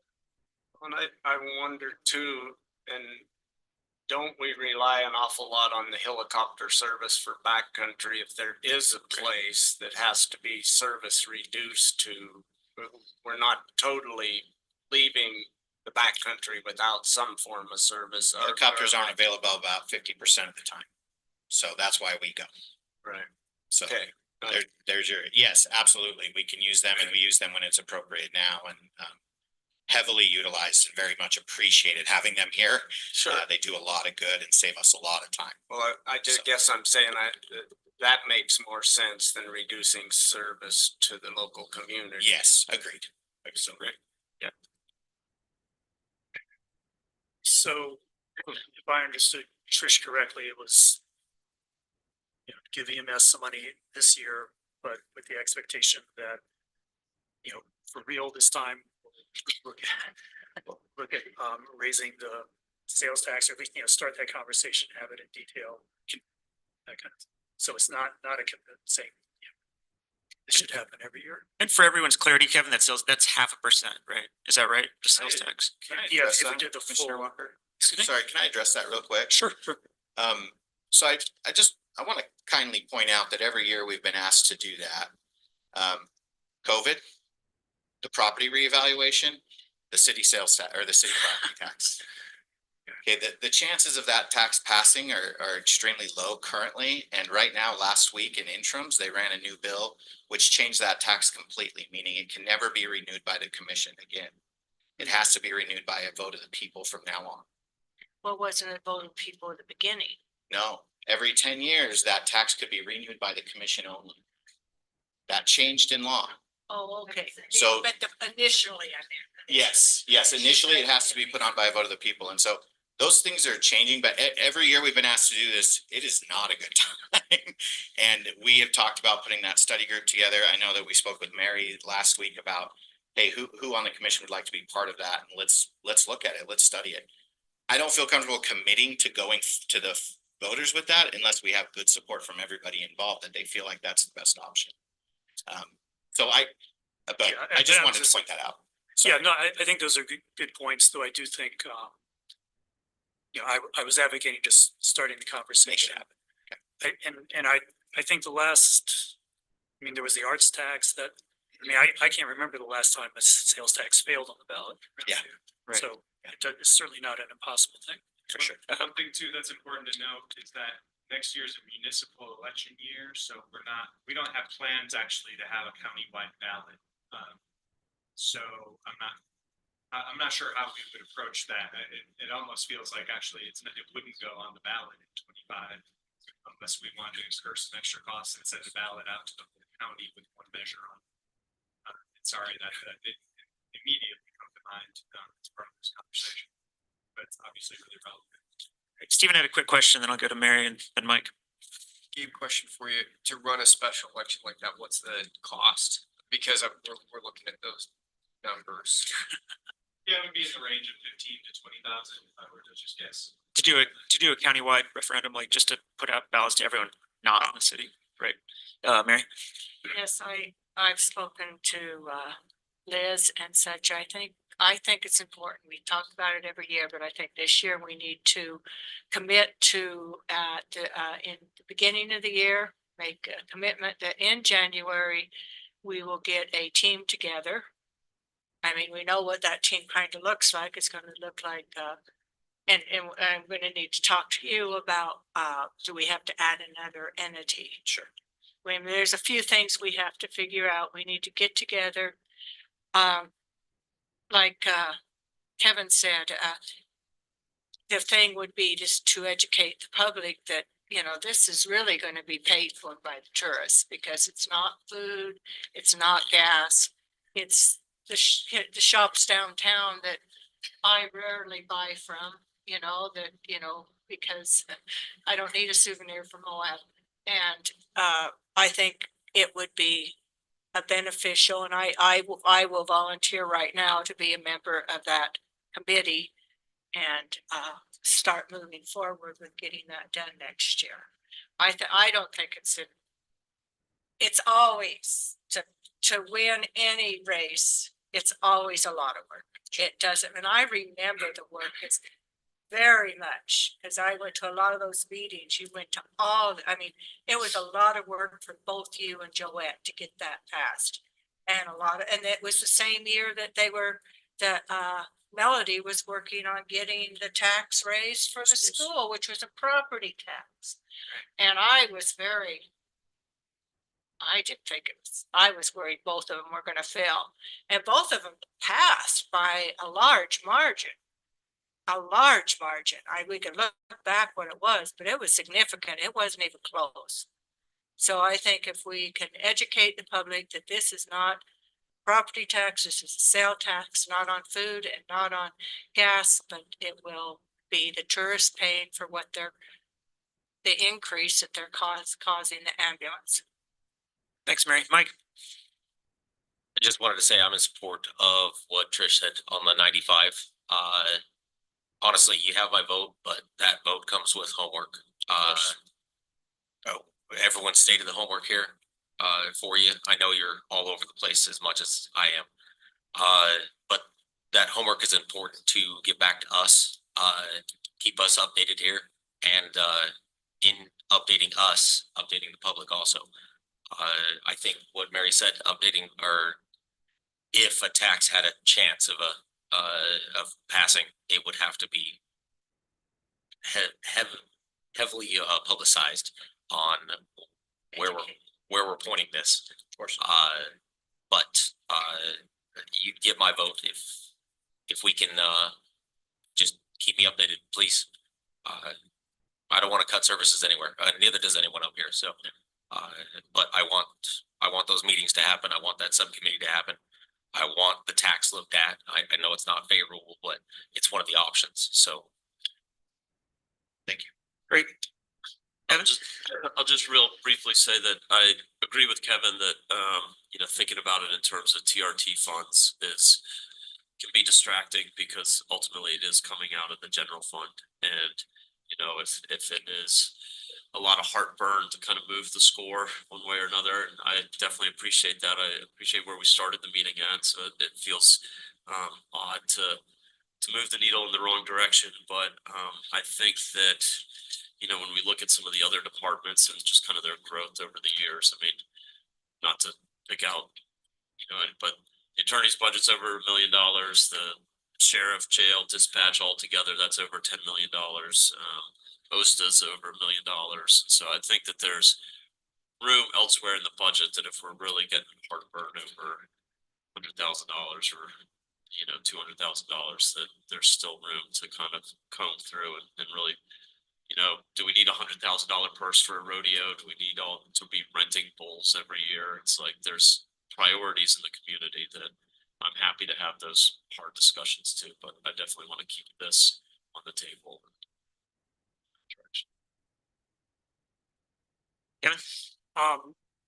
And I wonder too, and don't we rely an awful lot on the helicopter service for backcountry? If there is a place that has to be service reduced to, we're not totally leaving the backcountry without some form of service. Helicopters aren't available about 50% of the time. So that's why we go. Right. So Okay. there's yes, absolutely. We can use them, and we use them when it's appropriate now, and heavily utilized and very much appreciated having them here. Sure. They do a lot of good and save us a lot of time. Well, I just guess I'm saying that makes more sense than reducing service to the local community. Yes, agreed. So, Yeah. So if I understood Trish correctly, it was give EMS some money this year, but with the expectation that, for real this time, look at raising the sales tax, or at least, start that conversation, have it in detail. That kind of, so it's not a saying, this should happen every year. And for everyone's clarity, Kevin, that's 0.5%, right? Is that right? The sales tax? Yeah, if we did the Commissioner full. Walker? Sorry, can I address that real quick? Sure. So I want to kindly point out that every year we've been asked to do that. COVID, the property reevaluation, the city sales tax, or the city property tax. Okay, the chances of that tax passing are extremely low currently. And right now, last week in interims, they ran a new bill which changed that tax completely, meaning it can never be renewed by the commission again. It has to be renewed by a vote of the people from now on. Well, wasn't it voting people at the beginning? No, every 10 years, that tax could be renewed by the commission only. That changed in law. Oh, okay. So- But initially, I mean. Yes, initially it has to be put on by a vote of the people. And so those things are changing, but every year we've been asked to do this, it is not a good time. And we have talked about putting that study group together. I know that we spoke with Mary last week about, hey, who on the commission would like to be part of that? And let's look at it. Let's study it. I don't feel comfortable committing to going to the voters with that unless we have good support from everybody involved that they feel like that's the best option. But Yeah, I just and wanted to point that out. Yeah, no, I think those are good points, though I do think, I was advocating just starting the conversation. I think I mean, there was the arts tax that, I can't remember the last time a sales tax failed on the ballot. Yeah, right. So it's certainly not an impossible thing. For sure. One thing too that's important to note is that next year is a municipal election year, so we don't have plans actually to have a countywide ballot. So I'm not sure how we would approach that. It almost feels like actually it wouldn't go on the ballot in 25 unless we want to incur some extra costs and send a ballot out to the whole county with one measure on. Sorry that it immediately come to mind as part of this conversation, but it's obviously really relevant. Stephen had a quick question, then I'll go to Mary and Mike. Gabe, question for you. To run a special election like that, what's the cost? Because we're looking at those numbers. Yeah, it would be in the range of 15 to 20,000 if I were to just guess. To do a countywide referendum, like just to put out ballots to everyone not in the city, right? Mary? Yes, I've spoken to Liz and such. I think it's important. We talk about it every year, but I think this year we need to commit to in the beginning of the year, make a commitment that in January we will get a team together. I mean, we know what that team kind of looks like. It's going to look like, and I'm going to need to talk to you about, do we have to add another entity? Sure. I mean, there's a few things we have to figure out. We need to get together. Like Kevin said, the thing would be just to educate the public that, this is really going to be paid for by the tourists because it's not food, it's not gas, it's the shops downtown that I rarely buy from, because I don't need a souvenir from Moab. And I think it would be a beneficial, and I will volunteer right now to be a member of that committee and start moving forward with getting that done next year. I don't think it's always to win any race. It's always a lot of work. It doesn't, and I remember the work is very much, because I went to a lot of those meetings. You went to it was a lot of work for both you and Joette to get that passed. And and it was the same year that Melody was working on getting the tax raised for the school, which was a property tax. And I didn't think I was worried both of them were going to fail. And both of them passed by a large margin. We could look back what it was, but it was significant. It wasn't even close. So I think if we can educate the public that this is not property tax, this is a sale tax, not on food and not on gas, but it will be the tourists paying for the increase that they're causing the ambulance. Thanks, Mary. Mike? I just wanted to say I'm in support of what Trish said on the 95. Honestly, you have my vote, but that vote comes with homework. Everyone stated the homework here for you. I know you're all over the place as much as I am. But that homework is important to get back to us, keep us updated here, and in updating us, updating the public also. I think what Mary said, if a tax had a chance of passing, it would have to be heavily publicized on where we're pointing this. But you get my vote if we can just keep me updated, please. I don't want to cut services anywhere. Neither does anyone up here. So, but I want those meetings to happen. I want that subcommittee to happen. I want the tax looked at. I know it's not favorable, but it's one of the options. So, thank you. Great. I'll just real briefly say that I agree with Kevin that, thinking about it in terms of TRT funds can be distracting because ultimately it is coming out of the general fund. And, if it is a lot of heartburn to kind of move the score one way or another, I definitely appreciate that. I appreciate where we started the meeting at. So it feels odd to move the needle in the wrong direction. But I think that, when we look at some of the other departments and just kind of their growth over the years, I mean, not to pick out, but the attorney's budget's over $1 million, the sheriff, jail, dispatch altogether, that's over $10 million. OSTA's over $1 million. So I think that there's room elsewhere in the budget that if we're really getting heartburn over $100,000 or, $200,000, that there's still room to kind of comb through and really, do we need $100,000 purse for a rodeo? Do we need all to be renting bulls every year? It's like there's priorities in the community that I'm happy to have those hard discussions too, but I definitely want to keep this on the table. Kevin? I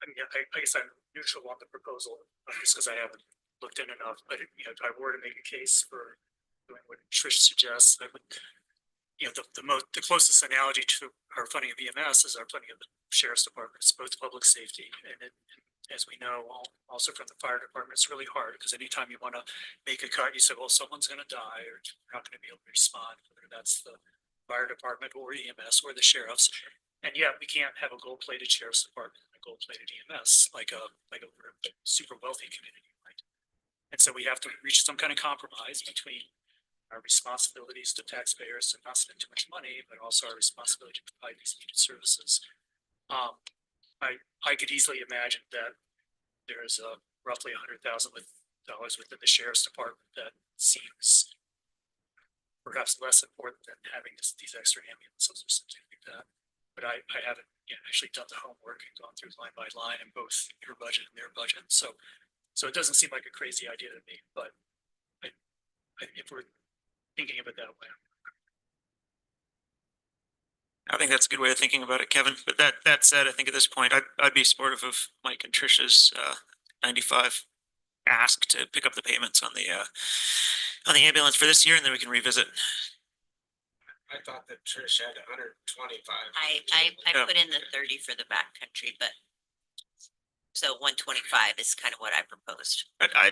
mean, I guess I'm neutral on the proposal, just because I haven't looked in enough, but if I were to make a case for doing what Trish suggests, I would, the closest analogy to our funding of EMS is our funding of the sheriff's department, it's both public safety and as we know, also from the fire department, it's really hard because anytime you want to make a cut, you say, well, someone's going to die or you're not going to be able to respond, whether that's the fire department or EMS or the sheriff's. And yet we can't have a gold-plated sheriff's department and a gold-plated EMS like a super wealthy community, right? And so we have to reach some kind of compromise between our responsibilities to taxpayers to not spend too much money, but also our responsibility to provide these needed services. I could easily imagine that there's roughly $100,000 within the sheriff's department that seems perhaps less important than having these extra ambulances or something like that. But I haven't actually done the homework and gone through line by line in both your budget and their budget. So it doesn't seem like a crazy idea to me, but if we're thinking of it that way. I think that's a good way of thinking about it, Kevin. But that said, I think at this point, I'd be supportive of Mike and Trish's 95 ask to pick up the payments on the ambulance for this year, and then we can revisit. I thought that Trish had 125. I Yeah. put in the 30 for the backcountry, but so 125 is kind of what I proposed. I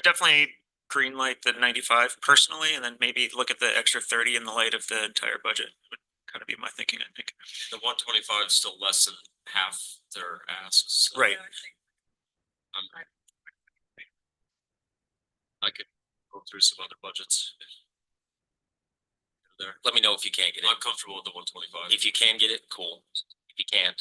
definitely greenlight the 95 personally, and then maybe look at the extra 30 in the light of the entire budget. Would kind of be my thinking, I think. The 125 is still less than half their asks. So Right. I could go through some other budgets. There, Let me know if you can't get it. I'm comfortable with the 125. If you can get it, cool. If you can't,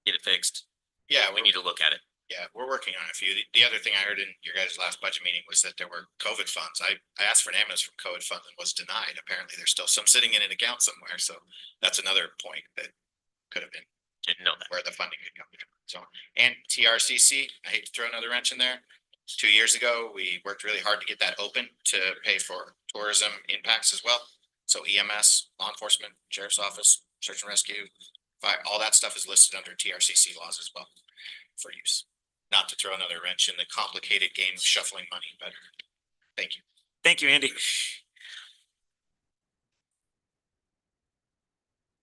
get it fixed. Yeah, We need to look at it. Yeah, we're working on a few. The other thing I heard in your guys' last budget meeting was that there were COVID funds. I asked for an ambulance from COVID funds and was denied. Apparently, there's still some sitting in an account somewhere. So that's another point that could have been Didn't know that. where the funding could come from. So, and TRCC, I hate to throw another wrench in there. 2 years ago, we worked really hard to get that open to pay for tourism impacts as well. So EMS, law enforcement, sheriff's office, search and rescue, fire, all that stuff is listed under TRCC laws as well for use. Not to throw another wrench in the complicated game of shuffling money, but thank you. Thank you, Andy.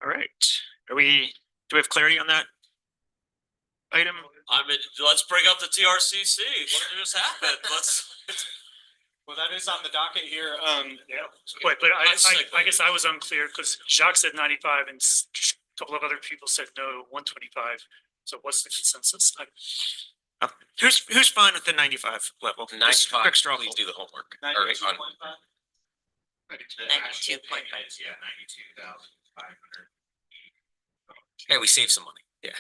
All right. Do we have clarity on that item? Let's bring up the TRCC. What just happened? Well, that is on the docket here. Yeah, but I guess I was unclear because Jacques said 95 and a couple of other people said no, 125. So what's the consensus? Who's fine with the 95 level? Just 95, quick straw please poll. do the homework. 92.5. 92.5. Yeah, 92,500. Hey, we saved some money. Yeah.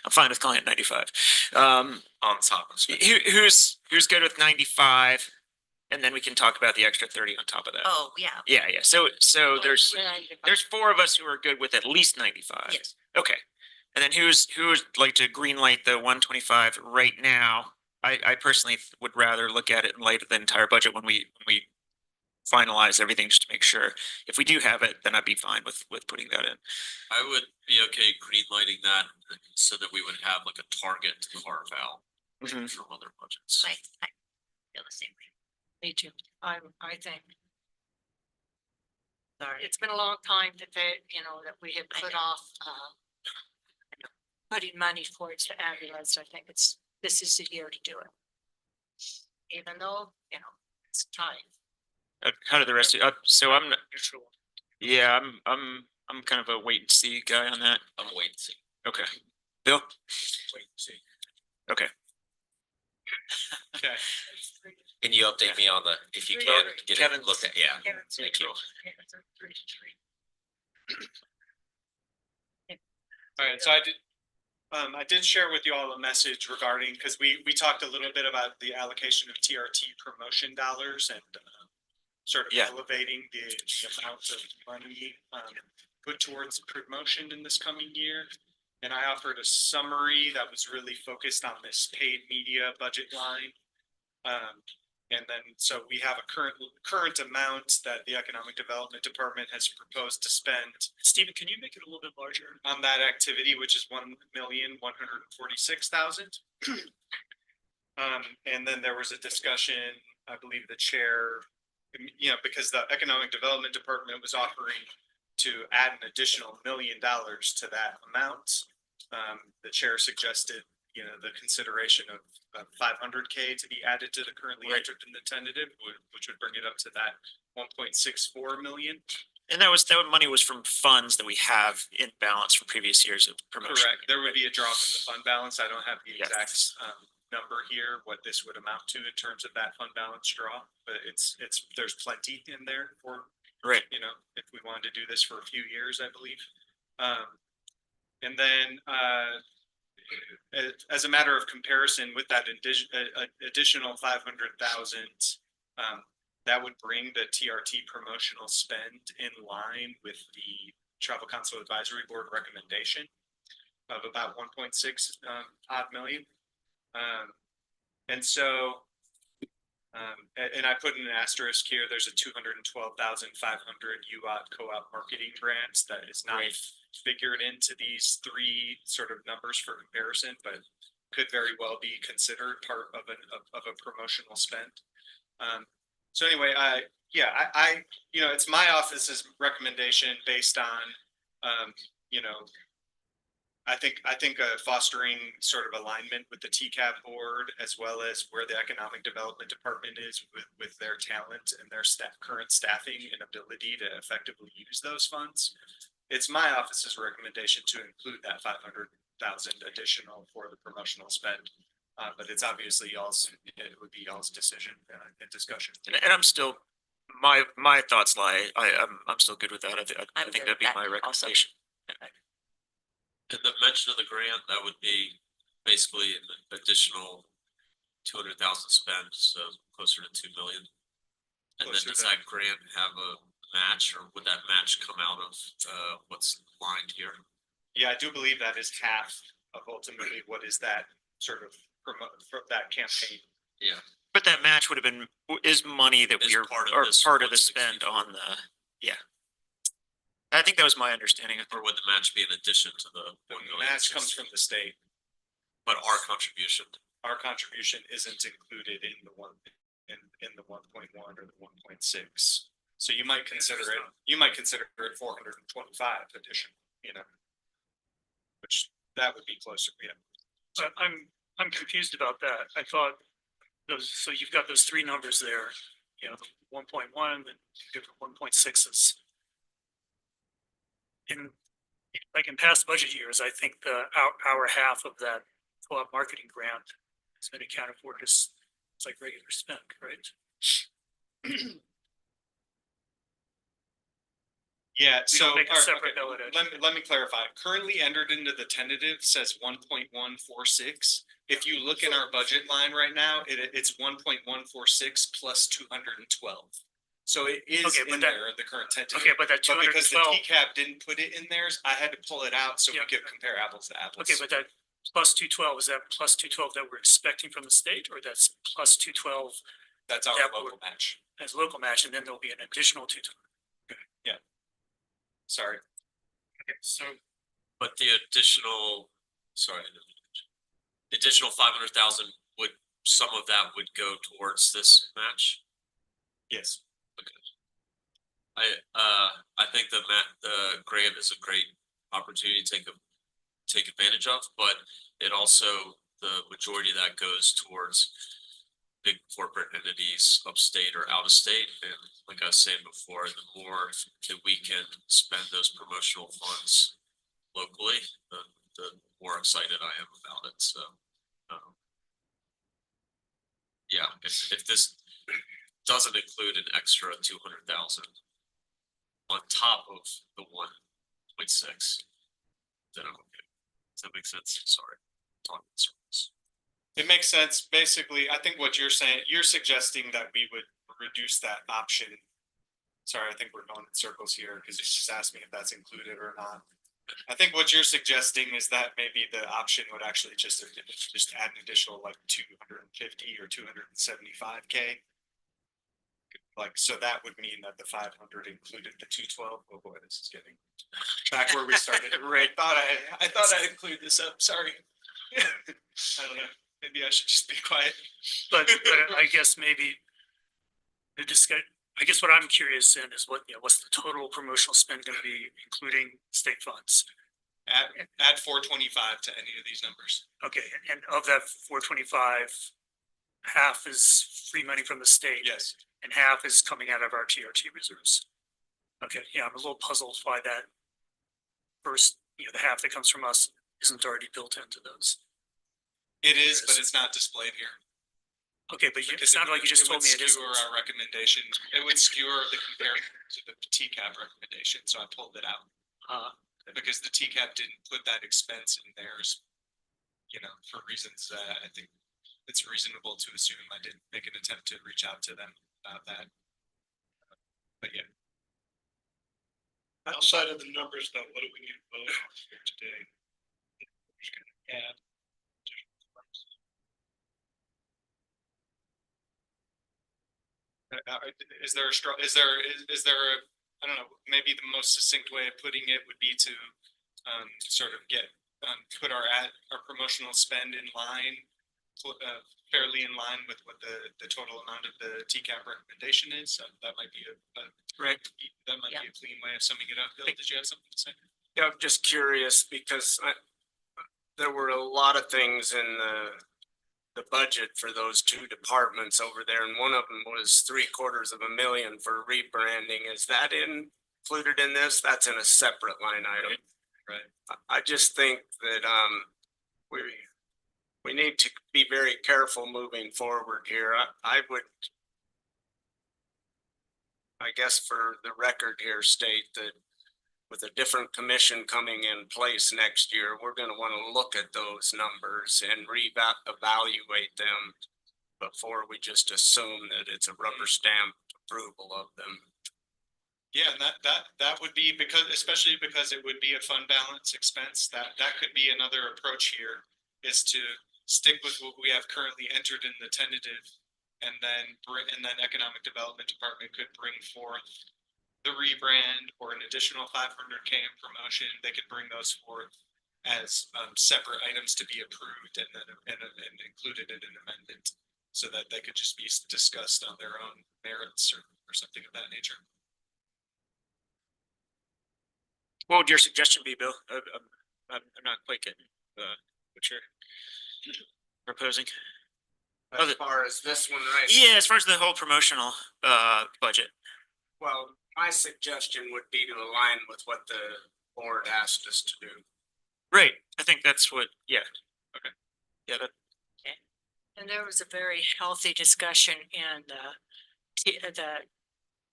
I'm fine with calling it 95. On top of it. Who's good with 95? And then we can talk about the extra 30 on top of that. Oh, yeah. Yeah, yeah. So there's four of us who are good with at least 95. Yes. Okay. And then who would like to green light the 125 right now? I personally would rather look at it in light of the entire budget when we finalize everything, just to make sure. If we do have it, then I'd be fine with putting that in. I would be okay green lighting that so that we would have like a target to carve out Mhm. from other budgets. I feel the same way. Me too. I think Sorry. it's been a long time that that we have I put know. off, putting money towards the ambulance. I think this is the year to do it. Even though, it's time. How do the rest of so I'm Neutral. yeah, I'm kind of a wait and see guy on that. I'm waiting to see. Okay. Bill? Wait and see. Okay. Okay. Can you update me on the, if you Yeah, can, get it Kevin's- looked at, yeah, thank you. All right, so I did share with you all a message regarding, because we talked a little bit about the allocation of TRT promotion dollars and sort of Yeah. elevating the amount of money put towards promotion in this coming year. And I offered a summary that was really focused on this paid media budget line. And then, so we have a current amount that the Economic Development Department has proposed to spend Stephen, can you make it a little bit larger? on that activity, which is $1,146,000. And then there was a discussion, I believe the chair, because the Economic Development Department was offering to add an additional $1 million to that amount. The chair suggested, the consideration of 500K to be added to the currently Right. entered in the tentative, which would bring it up to that 1.64 million. And that money was from funds that we have in balance from previous years of promotion. Correct. There would be a drop in the fund balance. I don't have the Yeah. exact number here, what this would amount to in terms of that fund balance draw, but there's plenty in there for, Right. if we wanted to do this for a few years, I believe. And then as a matter of comparison with that additional 500,000, that would bring the TRT promotional spend in line with the Travel Council Advisory Board recommendation of about 1.6 odd million. And so, and I put in an asterisk here, there's a 212,500 UOT co-op marketing grant that is not figured into these three sort of numbers for comparison, but could very well be considered part of a promotional spend. So anyway, it's my office's recommendation based on, I think fostering sort of alignment with the TCAP board, as well as where the Economic Development Department is with their talent and their current staffing and ability to effectively use those funds. It's my office's recommendation to include that 500,000 additional for the promotional spend. But it's obviously it would be y'all's decision and discussion. And I'm still, my thoughts lie, I'm still good with that. I I'm think good that'd be with that my also. recommendation. And the mention of the grant, that would be basically an additional 200,000 spent, so closer to 2 million. And then Closer does to- that grant have a match, or would that match come out of what's lined here? Yeah, I do believe that is half of ultimately what is that sort of for that campaign. Yeah. But that match would have been, is money that Is we are, part of or this part of the 164. spend on yeah. I think that was my understanding. Or would the match be in addition to the The 1 million? match comes from the state. But our contribution, Our contribution isn't included in the 1.1 or the 1.6. So you might consider it 425 addition, which that would be closer, yeah. I'm confused about that. I thought so you've got those three numbers there, 1.1, the different 1.6s. In past budget years, I think our half of that co-op marketing grant has been accounted for just, it's like regular spend, right? Yeah, We so, don't make a all right, separate okay, bill at let me clarify. Currently entered into the tentative says 1.146. If you look in our budget line right now, it's 1.146 plus 212. So it is Okay, but in that- there, the current tentative. Okay, but that two But hundred because and the twelve, TCAP didn't put it in theirs, I had to pull it out so we Yeah. could compare apples to apples. okay, but that plus 212, is that plus 212 that we're expecting from the state, or that's plus 212 That's our that local match. as local match, and then there'll be an additional 212? Sorry. Okay, so But the additional, sorry. The additional 500,000 would, some of that would go towards this match? Yes. I think the grant is a great opportunity to take advantage of, but it also, the majority of that goes towards big corporate entities upstate or out of state. And like I was saying before, the more that we can spend those promotional funds locally, the more excited I am about it. So, yeah, if this doesn't include an extra 200,000 on top of the 1.6, then I'm okay. Does that make sense? Sorry. Talking in circles. It makes sense. Basically, I think what you're saying, you're suggesting that we would reduce that option. Sorry, I think we're going in circles here because you just asked me if that's included or not. I think what you're suggesting is that maybe the option would actually just add an additional like 250 or 275K. Like, so that would mean that the 500 included the 212. Oh boy, this is getting back where we started. Right. I thought I'd include this up. Sorry. I don't know. Maybe I should just be quiet. but I guess maybe the discussion, I guess what I'm curious in is what's the total promotional spend gonna be, including state funds? Add 425 to any of these numbers. Okay, and of that 425, half is free money from the state. Yes. And half is coming out of our TRT reserves. Okay, yeah, I'm a little puzzled why that first, the half that comes from us isn't already built into those. It is, but it's not displayed here. Okay, but it Because sounded like you just told me it would isn't. skewer our recommendation. It would skewer the comparison to the TCAP recommendation, so I pulled it out. Because the TCAP didn't put that expense in theirs. For reasons I think it's reasonable to assume I didn't make an attempt to reach out to them about that. But yeah. Outside of the numbers though, what do we need to vote on here today? Yeah. Is there a, I don't know, maybe the most succinct way of putting it would be to sort of put our promotional spend in line, fairly in line with what the total amount of the TCAP recommendation is. So that might be that might be a clean way of summing it up. Bill, did you have something to say? Yeah, I'm just curious because there were a lot of things in the budget for those two departments over there, and one of them was $750,000 for rebranding. Is that included in this? That's in a separate line item. Right. I just think that we need to be very careful moving forward here. I would, I guess for the record here, state that with a different commission coming in place next year, we're going to want to look at those numbers and evaluate them before we just assume that it's a rubber stamp approval of them. Yeah, and that would be especially because it would be a fund balance expense. That could be another approach here, is to stick with what we have currently entered in the tentative, and then Economic Development Department could bring forth the rebrand or an additional 500K in promotion. They could bring those forth as separate items to be approved and then included in an amendment, so that they could just be discussed on their own merits or something of that nature. What would your suggestion be, Bill? I'm not quite getting what you're proposing. As far as this one, right? Yeah, as far as the whole promotional budget. Well, my suggestion would be to align with what the board asked us to do. Right. I think that's what. Yeah. Okay. Yeah. And there was a very healthy discussion in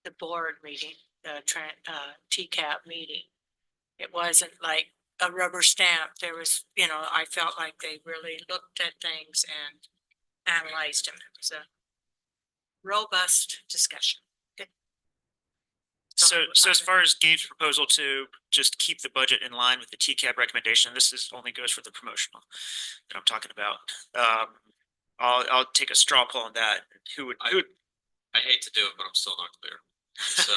the board meeting the TCAP meeting. It wasn't like a rubber stamp. There was, I felt like they really looked at things and analyzed them. It was a robust discussion. So as far as Gabe's proposal to just keep the budget in line with the TCAP recommendation, this is only goes for the promotional that I'm talking about. I'll take a straw poll on that. Who would, I hate to do it, but I'm still not clear. So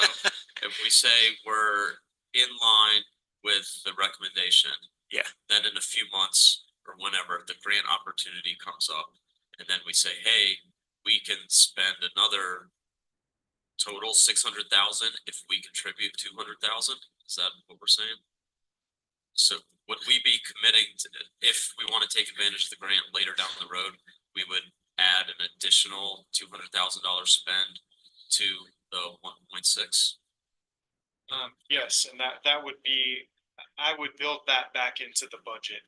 if we say we're in line with the recommendation. Yeah. Then in a few months or whenever the grant opportunity comes up, and then we say, hey, we can spend another total 600,000 if we contribute 200,000. Is that what we're saying? So would we be committing to, if we want to take advantage of the grant later down the road, we would add an additional $200,000 spend to the 1.6? Yes, and that would be, I would build that back into the budget.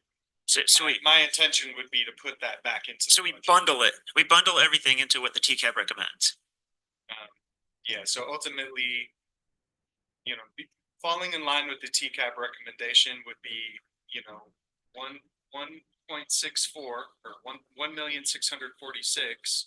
so My intention would be to put that back into. so the we budget. bundle it. We bundle everything into what the TCAP recommends. Yeah, so ultimately, falling in line with the TCAP recommendation would be, 1.64 or 1,646,000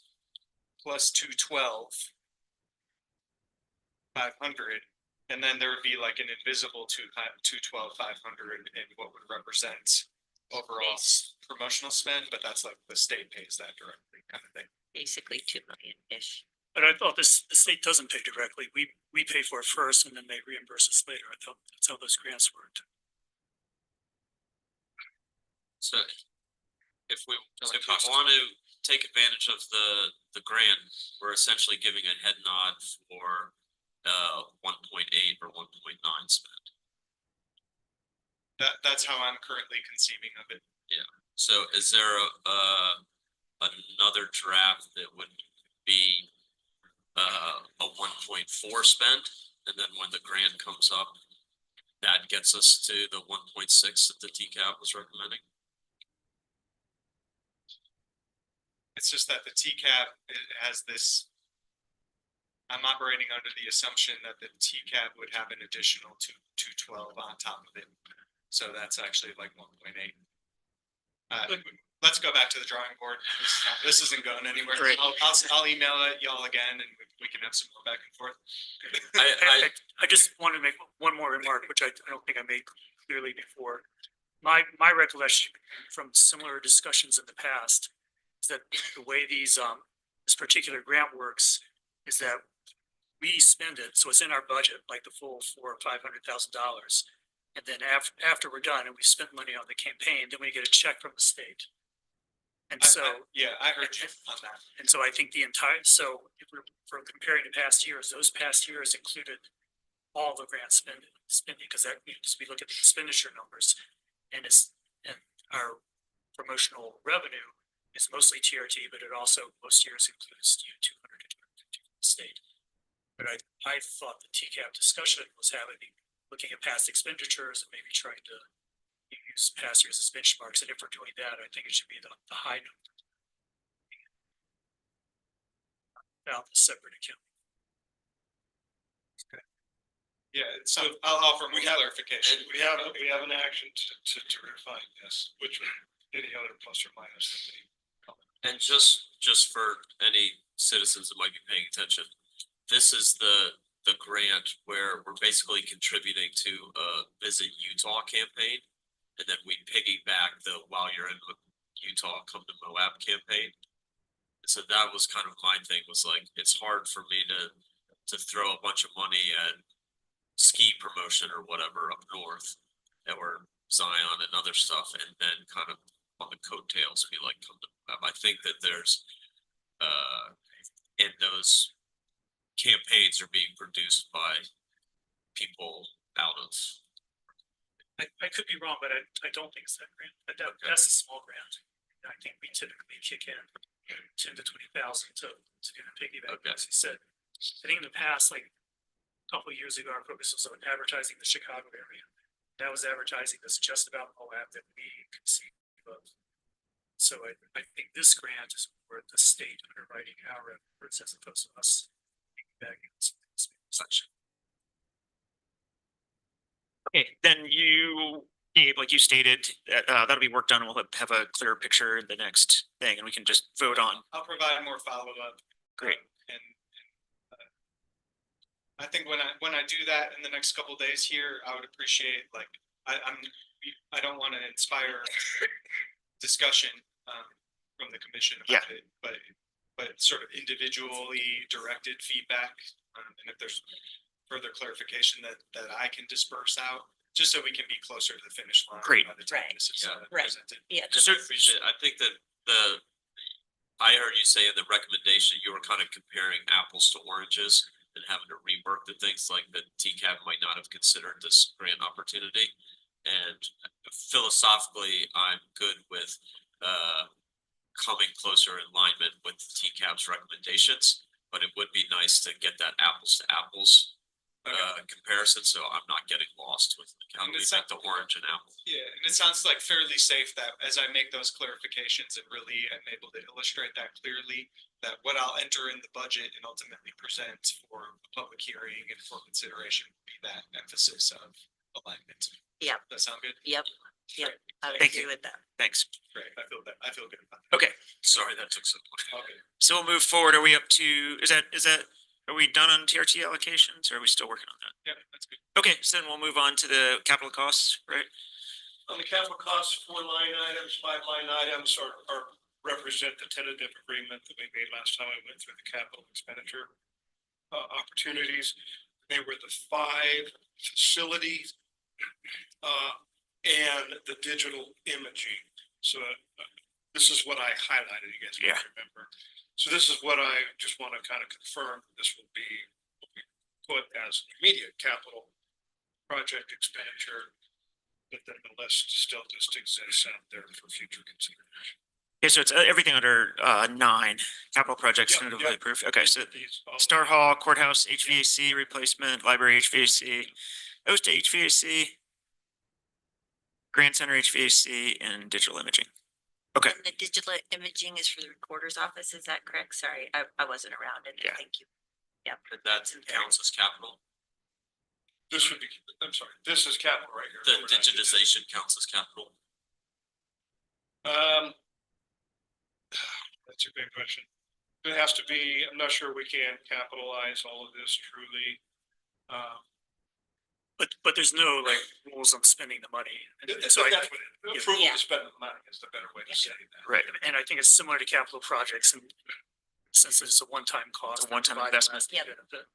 plus 212,500, and then there would be like an invisible 212,500 in what would represent overall promotional spend, but that's like the state pays that directly kind of thing. Basically 2 million-ish. But I thought the state doesn't pay directly. We pay for it first and then they reimburse us later. I thought that's how those grants worked. So if we want to take advantage of the grant, we're essentially giving a head nod for 1.8 or 1.9 spend. That's how I'm currently conceiving of it. So is there another draft that would be a 1.4 spend, and then when the grant comes up, that gets us to the 1.6 that the TCAP was recommending? It's just that the TCAP has this. I'm operating under the assumption that the TCAP would have an additional 212 on top of it. So that's actually like 1.8. Let's go back to the drawing board. This isn't going anywhere. Great. I'll email it y'all again and we can have some more back and forth. I just want to make one more remark, which I don't think I made clearly before. My recollection from similar discussions in the past is that the way this particular grant works is that we spend it, so it's in our budget, like the full $400,000 or $500,000. And then after we're done and we spent money on the campaign, then we get a check from the state. And so. I heard you on that. And so I think so if we're comparing to past years, those past years included all the grant spending, because we look at the expenditure numbers and our promotional revenue is mostly TRT, but it also most years includes 200 to 250 from the state. But I thought the TCAP discussion was looking at past expenditures and maybe trying to use past years as benchmarks. And if we're doing that, I think it should be the high number. Without the separate account. Yeah, so I'll offer more clarification. We have an action to refine this, which any other plus or minus that they. And just for any citizens that might be paying attention, this is the grant where we're basically contributing to a Visit Utah campaign. And then we piggyback the while you're in Utah, come to Moab campaign. So that was kind of my thing, was like, it's hard for me to throw a bunch of money at ski promotion or whatever up north, or Zion and other stuff, and then kind of on the coattails be like, come to Moab. I think that there's and those campaigns are being produced by people out of. I could be wrong, but I don't think it's that grant. That's a small grant. I think we typically kick in 10 to 20,000 to do the piggyback. Okay. As you said, I think in the past, like a couple of years ago, our focus was on advertising the Chicago area. That was advertising that's just about Moab that we conceive of. So I think this grant is more the state underwriting our efforts as opposed to us piggybacking such. Okay, then you, Gabe, like you stated, that'll be worked on. We'll have a clearer picture in the next thing and we can just vote on. I'll provide more follow-up. Great. And I think when I do that in the next couple days here, I would appreciate, like, I don't want to inspire discussion from the commission about it, but sort of individually directed feedback. And if there's further clarification that I can disperse out, just so we can be closer to the finish line. Great. By the time Right. this is Right. presented. Yeah. Just appreciate, I think that I heard you say in the recommendation, you were kind of comparing apples to oranges and having to rework the things like that TCAP might not have considered this grant opportunity. And philosophically, I'm good with coming closer in alignment with TCAP's recommendations, but it would be nice to get that apples to apples comparison, so I'm not getting lost with counting the orange and apple. Yeah, and it sounds like fairly safe that as I make those clarifications and really am able to illustrate that clearly, that what I'll enter in the budget and ultimately present for a public hearing and for consideration would be that emphasis of alignment. Yep. That sound good? Yep. Yep. I would Thank agree you. with that. Thanks. Great, I feel good about that. Okay, Sorry, that took some. Okay. so we'll move forward. Are we up to, are we done on TRT allocations or are we still working on that? Yeah, that's good. Okay, so then we'll move on to the capital costs, right? On the capital costs, 4 line items, 5 line items are represent the tentative agreement that we made last time we went through the capital expenditure opportunities. They were the 5 facilities and the digital imaging. So this is what I highlighted, you guys may remember. So this is what I just want to kind of confirm. This will be put as immediate capital project expenditure, but then the list still just exists out there for future consideration. Okay, so it's everything under 9 capital projects Yep, tentatively yep. approved. Okay, so These all- Star Hall, courthouse, HVAC replacement, library HVAC, OSTA HVAC, Grand Center HVAC, and digital imaging. Okay, And the digital imaging is for the recorder's office, is that correct? Sorry, I wasn't around and Yeah. thank you. And that counts as capital. This would be, I'm sorry, this is capital right here. The digitization counts as capital. That's a great question. It has to be, I'm not sure we can capitalize all of this truly. But there's no like rules on spending the money. And so That's what approval Yeah. to spend the money is the better way to say that. right. and I think it's similar to capital projects, and since it's a one-time cost. It's a one-time provide investment. lasting Yep. benefit.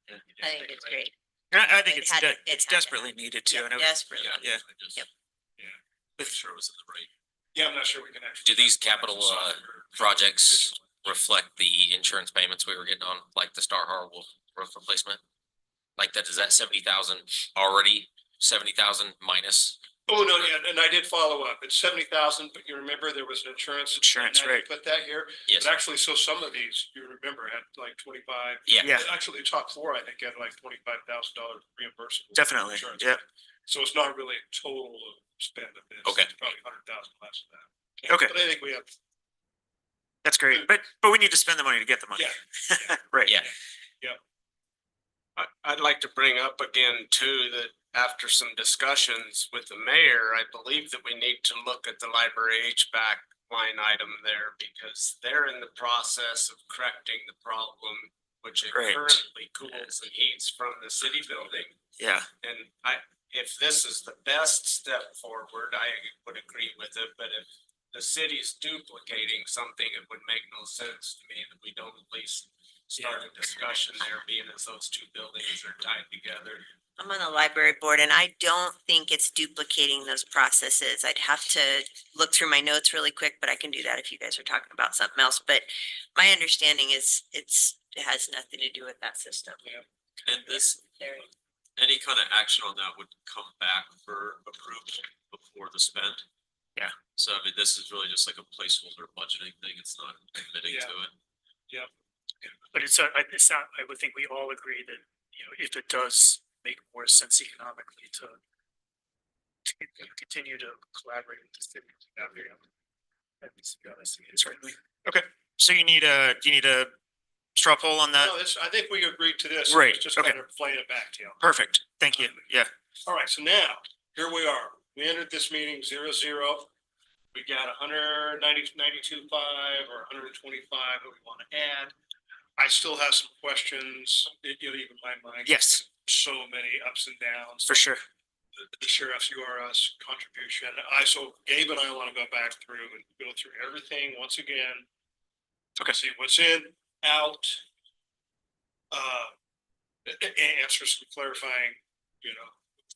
I think it's great. I think It it's had to- it it's had to desperately needed too. I know- Desperately. Yeah. I just- Yep. Make sure it was in the right. Yeah, I'm not sure we can actually. Do these capital projects reflect the insurance payments we were getting on, like the Star Harbor roof replacement? Like that, is that 70,000 already 70,000 minus? Oh, no, yeah, and I did follow up. It's 70,000, but you remember there was an insurance. Insurance, and I right. Put that here. Yes. But actually, so some of these, you remember, had like 25. Yeah. Yeah. Actually, the top 4, I think, had like $25,000 reimbursable. Definitely, insurance. yeah. So it's not really a total spend of this. Okay. It's probably 100,000 less than that. Okay, But I think we have, that's great. But we need to spend the money to get the money. Yeah. Right. Yeah. I'd like to bring up again too, that after some discussions with the mayor, I believe that we need to look at the library HVAC line item there, because they're in the process of correcting the problem, which it Right. currently cools and heats from the city building. Yeah. And if this is the best step forward, I would agree with it, but if the city's duplicating something, it would make no sense to me that we don't at least start a discussion there, being as those 2 buildings are tied together. I'm on the library board and I don't think it's duplicating those processes. I'd have to look through my notes really quick, but I can do that if you guys are talking about something else. But my understanding is it has nothing to do with that system. And this, There. any kind of action on that would come back for approval before the spend. Yeah. So I mean, this is really just like a placeholder budgeting thing. It's not committing Yeah. to it. But it's not, I would think we all agree that, if it does make more sense economically to continue to collaborate with the city. Certainly. So you need a straw poll on that? no, this, I think we agreed to this. Right, It's just okay. kind of playing it back to you. Perfect. Thank you. Yeah. All right, so now, here we are. We entered this meeting 0-0. We got 192.5 or 125 that we want to add. I still have some questions, you know, even my mind. Yes, So many ups and downs. for sure. The sheriff's URS contribution. So Gabe and I want to go back through and go through everything once again. Okay. See what's in, out. Answer some clarifying, you know,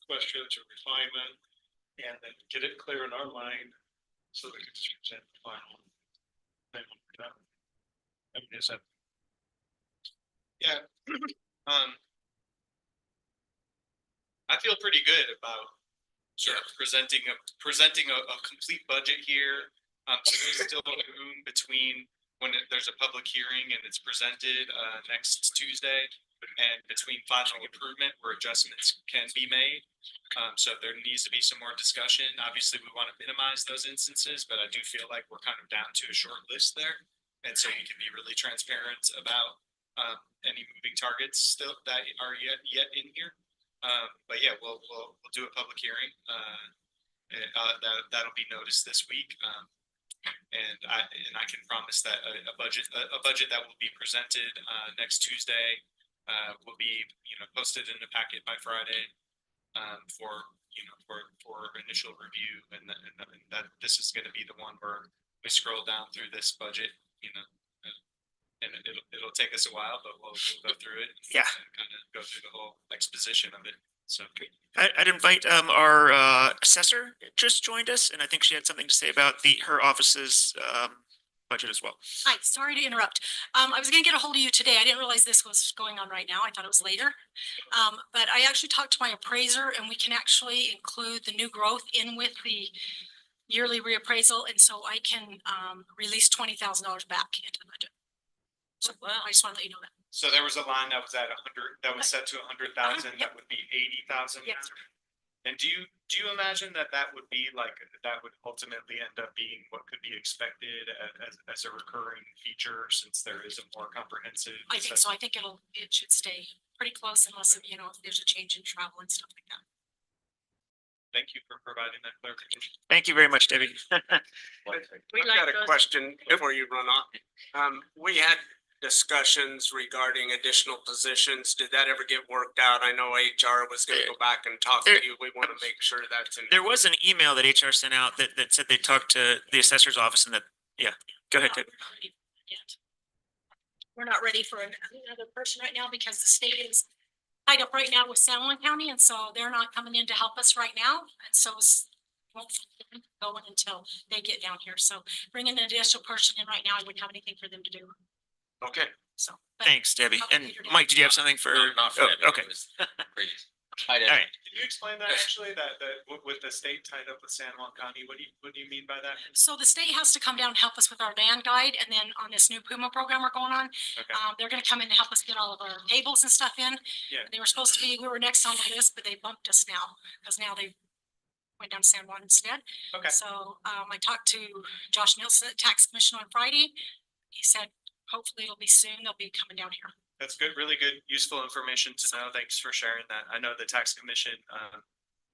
questions or refinement, and then get it clear in our mind so that we can present the final thing when we're done. I mean, is that Yeah. I feel pretty good about presenting a complete budget here. There's still room between when there's a public hearing and it's presented next Tuesday and between final improvement where adjustments can be made. So there needs to be some more discussion. Obviously, we want to minimize those instances, but I do feel like we're kind of down to a short list there. And so we can be really transparent about any moving targets still that are yet in here. But yeah, we'll do a public hearing. That'll be noticed this week. And I can promise that a budget that will be presented next Tuesday will be, you know, posted in the packet by Friday for initial review. And that this is going to be the one where we scroll down through this budget, you know, and it'll take us a while, but we'll go through it. Yeah. And kind of go through the whole exposition of it. So. I'd invite our assessor just joined us, and I think she had something to say about her office's budget as well. Hi, sorry to interrupt. I was gonna get a hold of you today. I didn't realize this was going on right now. I thought it was later. But I actually talked to my appraiser and we can actually include the new growth in with the yearly reappraisal. And so I can release $20,000 back into the budget. So I just want to let you know that. So there was a line that was at 100, that was set to 100,000, Yep. that would be 80,000. Yes. And do you imagine that would be like, that would ultimately end up being what could be expected as a recurring feature since there is a more comprehensive? I think so. I think it should stay pretty close unless, you know, if there's a change in travel and stuff like that. Thank you for providing that clarification. Thank you very much, Debbie. I've got a question before you run off. We had discussions regarding additional positions. Did that ever get worked out? I know HR was gonna go back and talk to you. We want to make sure that's in. There was an email that HR sent out that said they talked to the assessor's office and that, yeah, go ahead, Debbie. We're not ready for another person right now because the state is tied up right now with San Juan County, and so they're not coming in to help us right now. And so it's won't go in until they get down here. So bringing an additional person in right now, I wouldn't have anything for them to do. okay? So. but Thanks, Debbie. I'll And figure it out. Mike, did you have something for? No, not for Oh, that. okay, Hi, all right. Can you explain that actually, that with the state tied up with San Juan County, what do you mean by that? So the state has to come down and help us with our land guide, and then on this new Puma program we're going on, Okay. they're gonna come in and help us get all of our tables and stuff in. Yeah. They were supposed to be, we were next on the list, but they bumped us now, because now they went down to San Juan instead. Okay. So, I talked to Josh Nielsen, tax commissioner on Friday. He said, hopefully it'll be soon, they'll be coming down here. That's good, really good, useful information to know. Thanks for sharing that. I know the tax commission,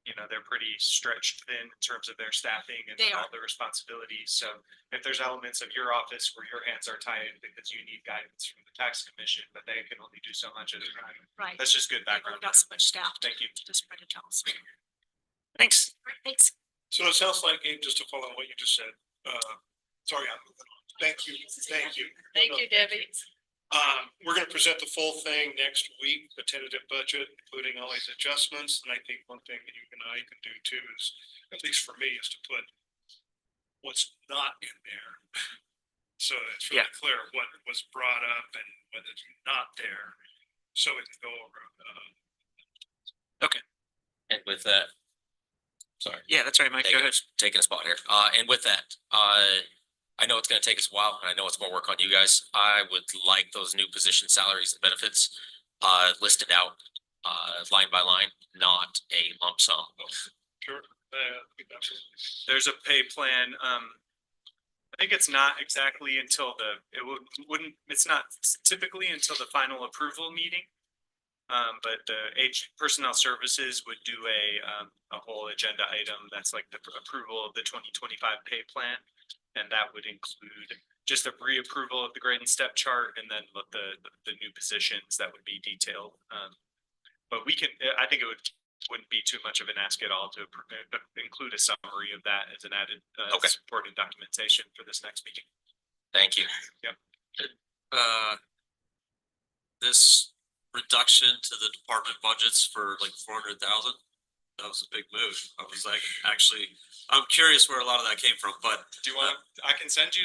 you know, they're pretty stretched thin in terms of their staffing and They all are. the responsibilities. So if there's elements of your office where your hands are tied because you need guidance from the tax commission, but they can only do so much at a time. Right. That's just good They've only background. got so much staff. Thank you. To spread it out. So, Thanks. all right, thanks. So it sounds like, Gabe, just to follow on what you just said, sorry, I'm moving on. Thank you. Thank you, Debbie. We're gonna present the full thing next week, the tentative budget, including all these adjustments. And I think one thing that you and I can do too is, at least for me, is to put what's not in there. So it's really Yeah. clear what was brought up and what is not there. So we can go over, And with that, sorry. Yeah, that's right, Mike. Go ahead. Taking a spot here. And with that, I know it's gonna take us a while, and I know it's more work on you guys. I would like those new position salaries and benefits listed out line by line, not a lump sum. sure. There's a pay plan, I think it's not exactly until it's not typically until the final approval meeting. But the personnel services would do a whole agenda item that's like the approval of the 2025 pay plan. And that would include just a reapproval of the grade and step chart and then what the new positions that would be detailed. But I think wouldn't be too much of an ask at all to include a summary of that as an added Okay. supporting documentation for this next meeting. Thank you. This reduction to the department budgets for like 400,000, that was a big move. I was like, actually, I'm curious where a lot of that came from, but Do you want, I can send you,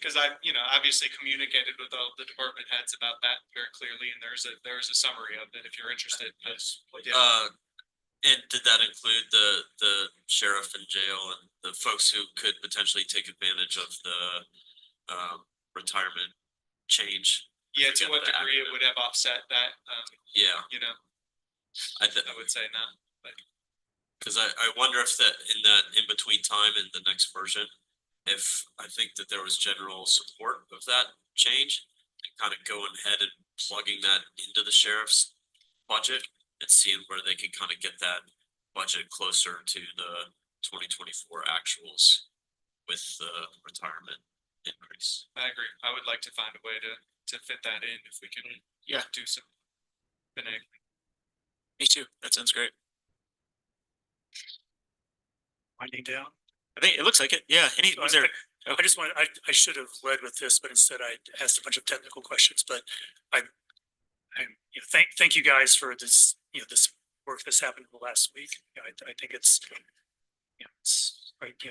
cause I, obviously communicated with all the department heads about that very clearly, and there's a summary of it if you're interested. and did that include the sheriff in jail and the folks who could potentially take advantage of the retirement change? Yeah, to Forget what the degree it acronym. would have offset that, Yeah, I I would say no. because I wonder if that in between time in the next version, if I think that there was general support of that change, and kind of going ahead and plugging that into the sheriff's budget and seeing where they can kind of get that budget closer to the 2024 actuals with the retirement increase. I agree. I would like to find a way to fit that in if we can. Yeah. Do some. Finagling. Me too. That sounds great. Winding down. I think it looks like it. Yeah. Was there? I just want, I should have led with this, but instead I asked a bunch of technical questions, but thank you guys for this, this work that's happened in the last week. I think it's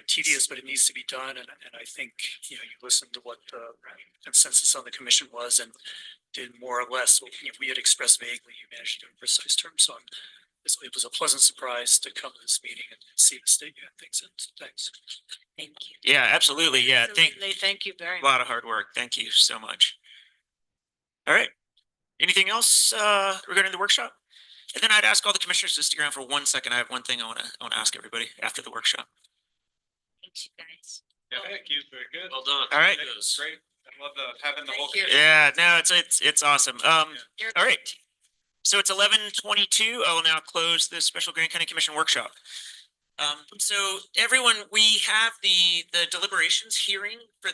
tedious, but it needs to be done. And I think, you listened to what the consensus on the commission was and did more or less what we had expressed vaguely. You managed to do in precise terms. So it was a pleasant surprise to come to this meeting and see the state of things. And thanks. Thank you. Yeah, absolutely. Yeah. Thank you very A much. lot of hard work. Thank you so much. All right. Anything else regarding the workshop? And then I'd ask all the commissioners to stick around for 1 second. I have one thing I want to ask everybody after the workshop. Thanks, you guys. Yeah, thank you. Very good. Well done. All right. Kudos. Great. I love having the whole. Thank you. Yeah, no, it's awesome. You're All right. So it's 11:22. I will now close this special Grand County Commission workshop. So everyone, we have the deliberations hearing for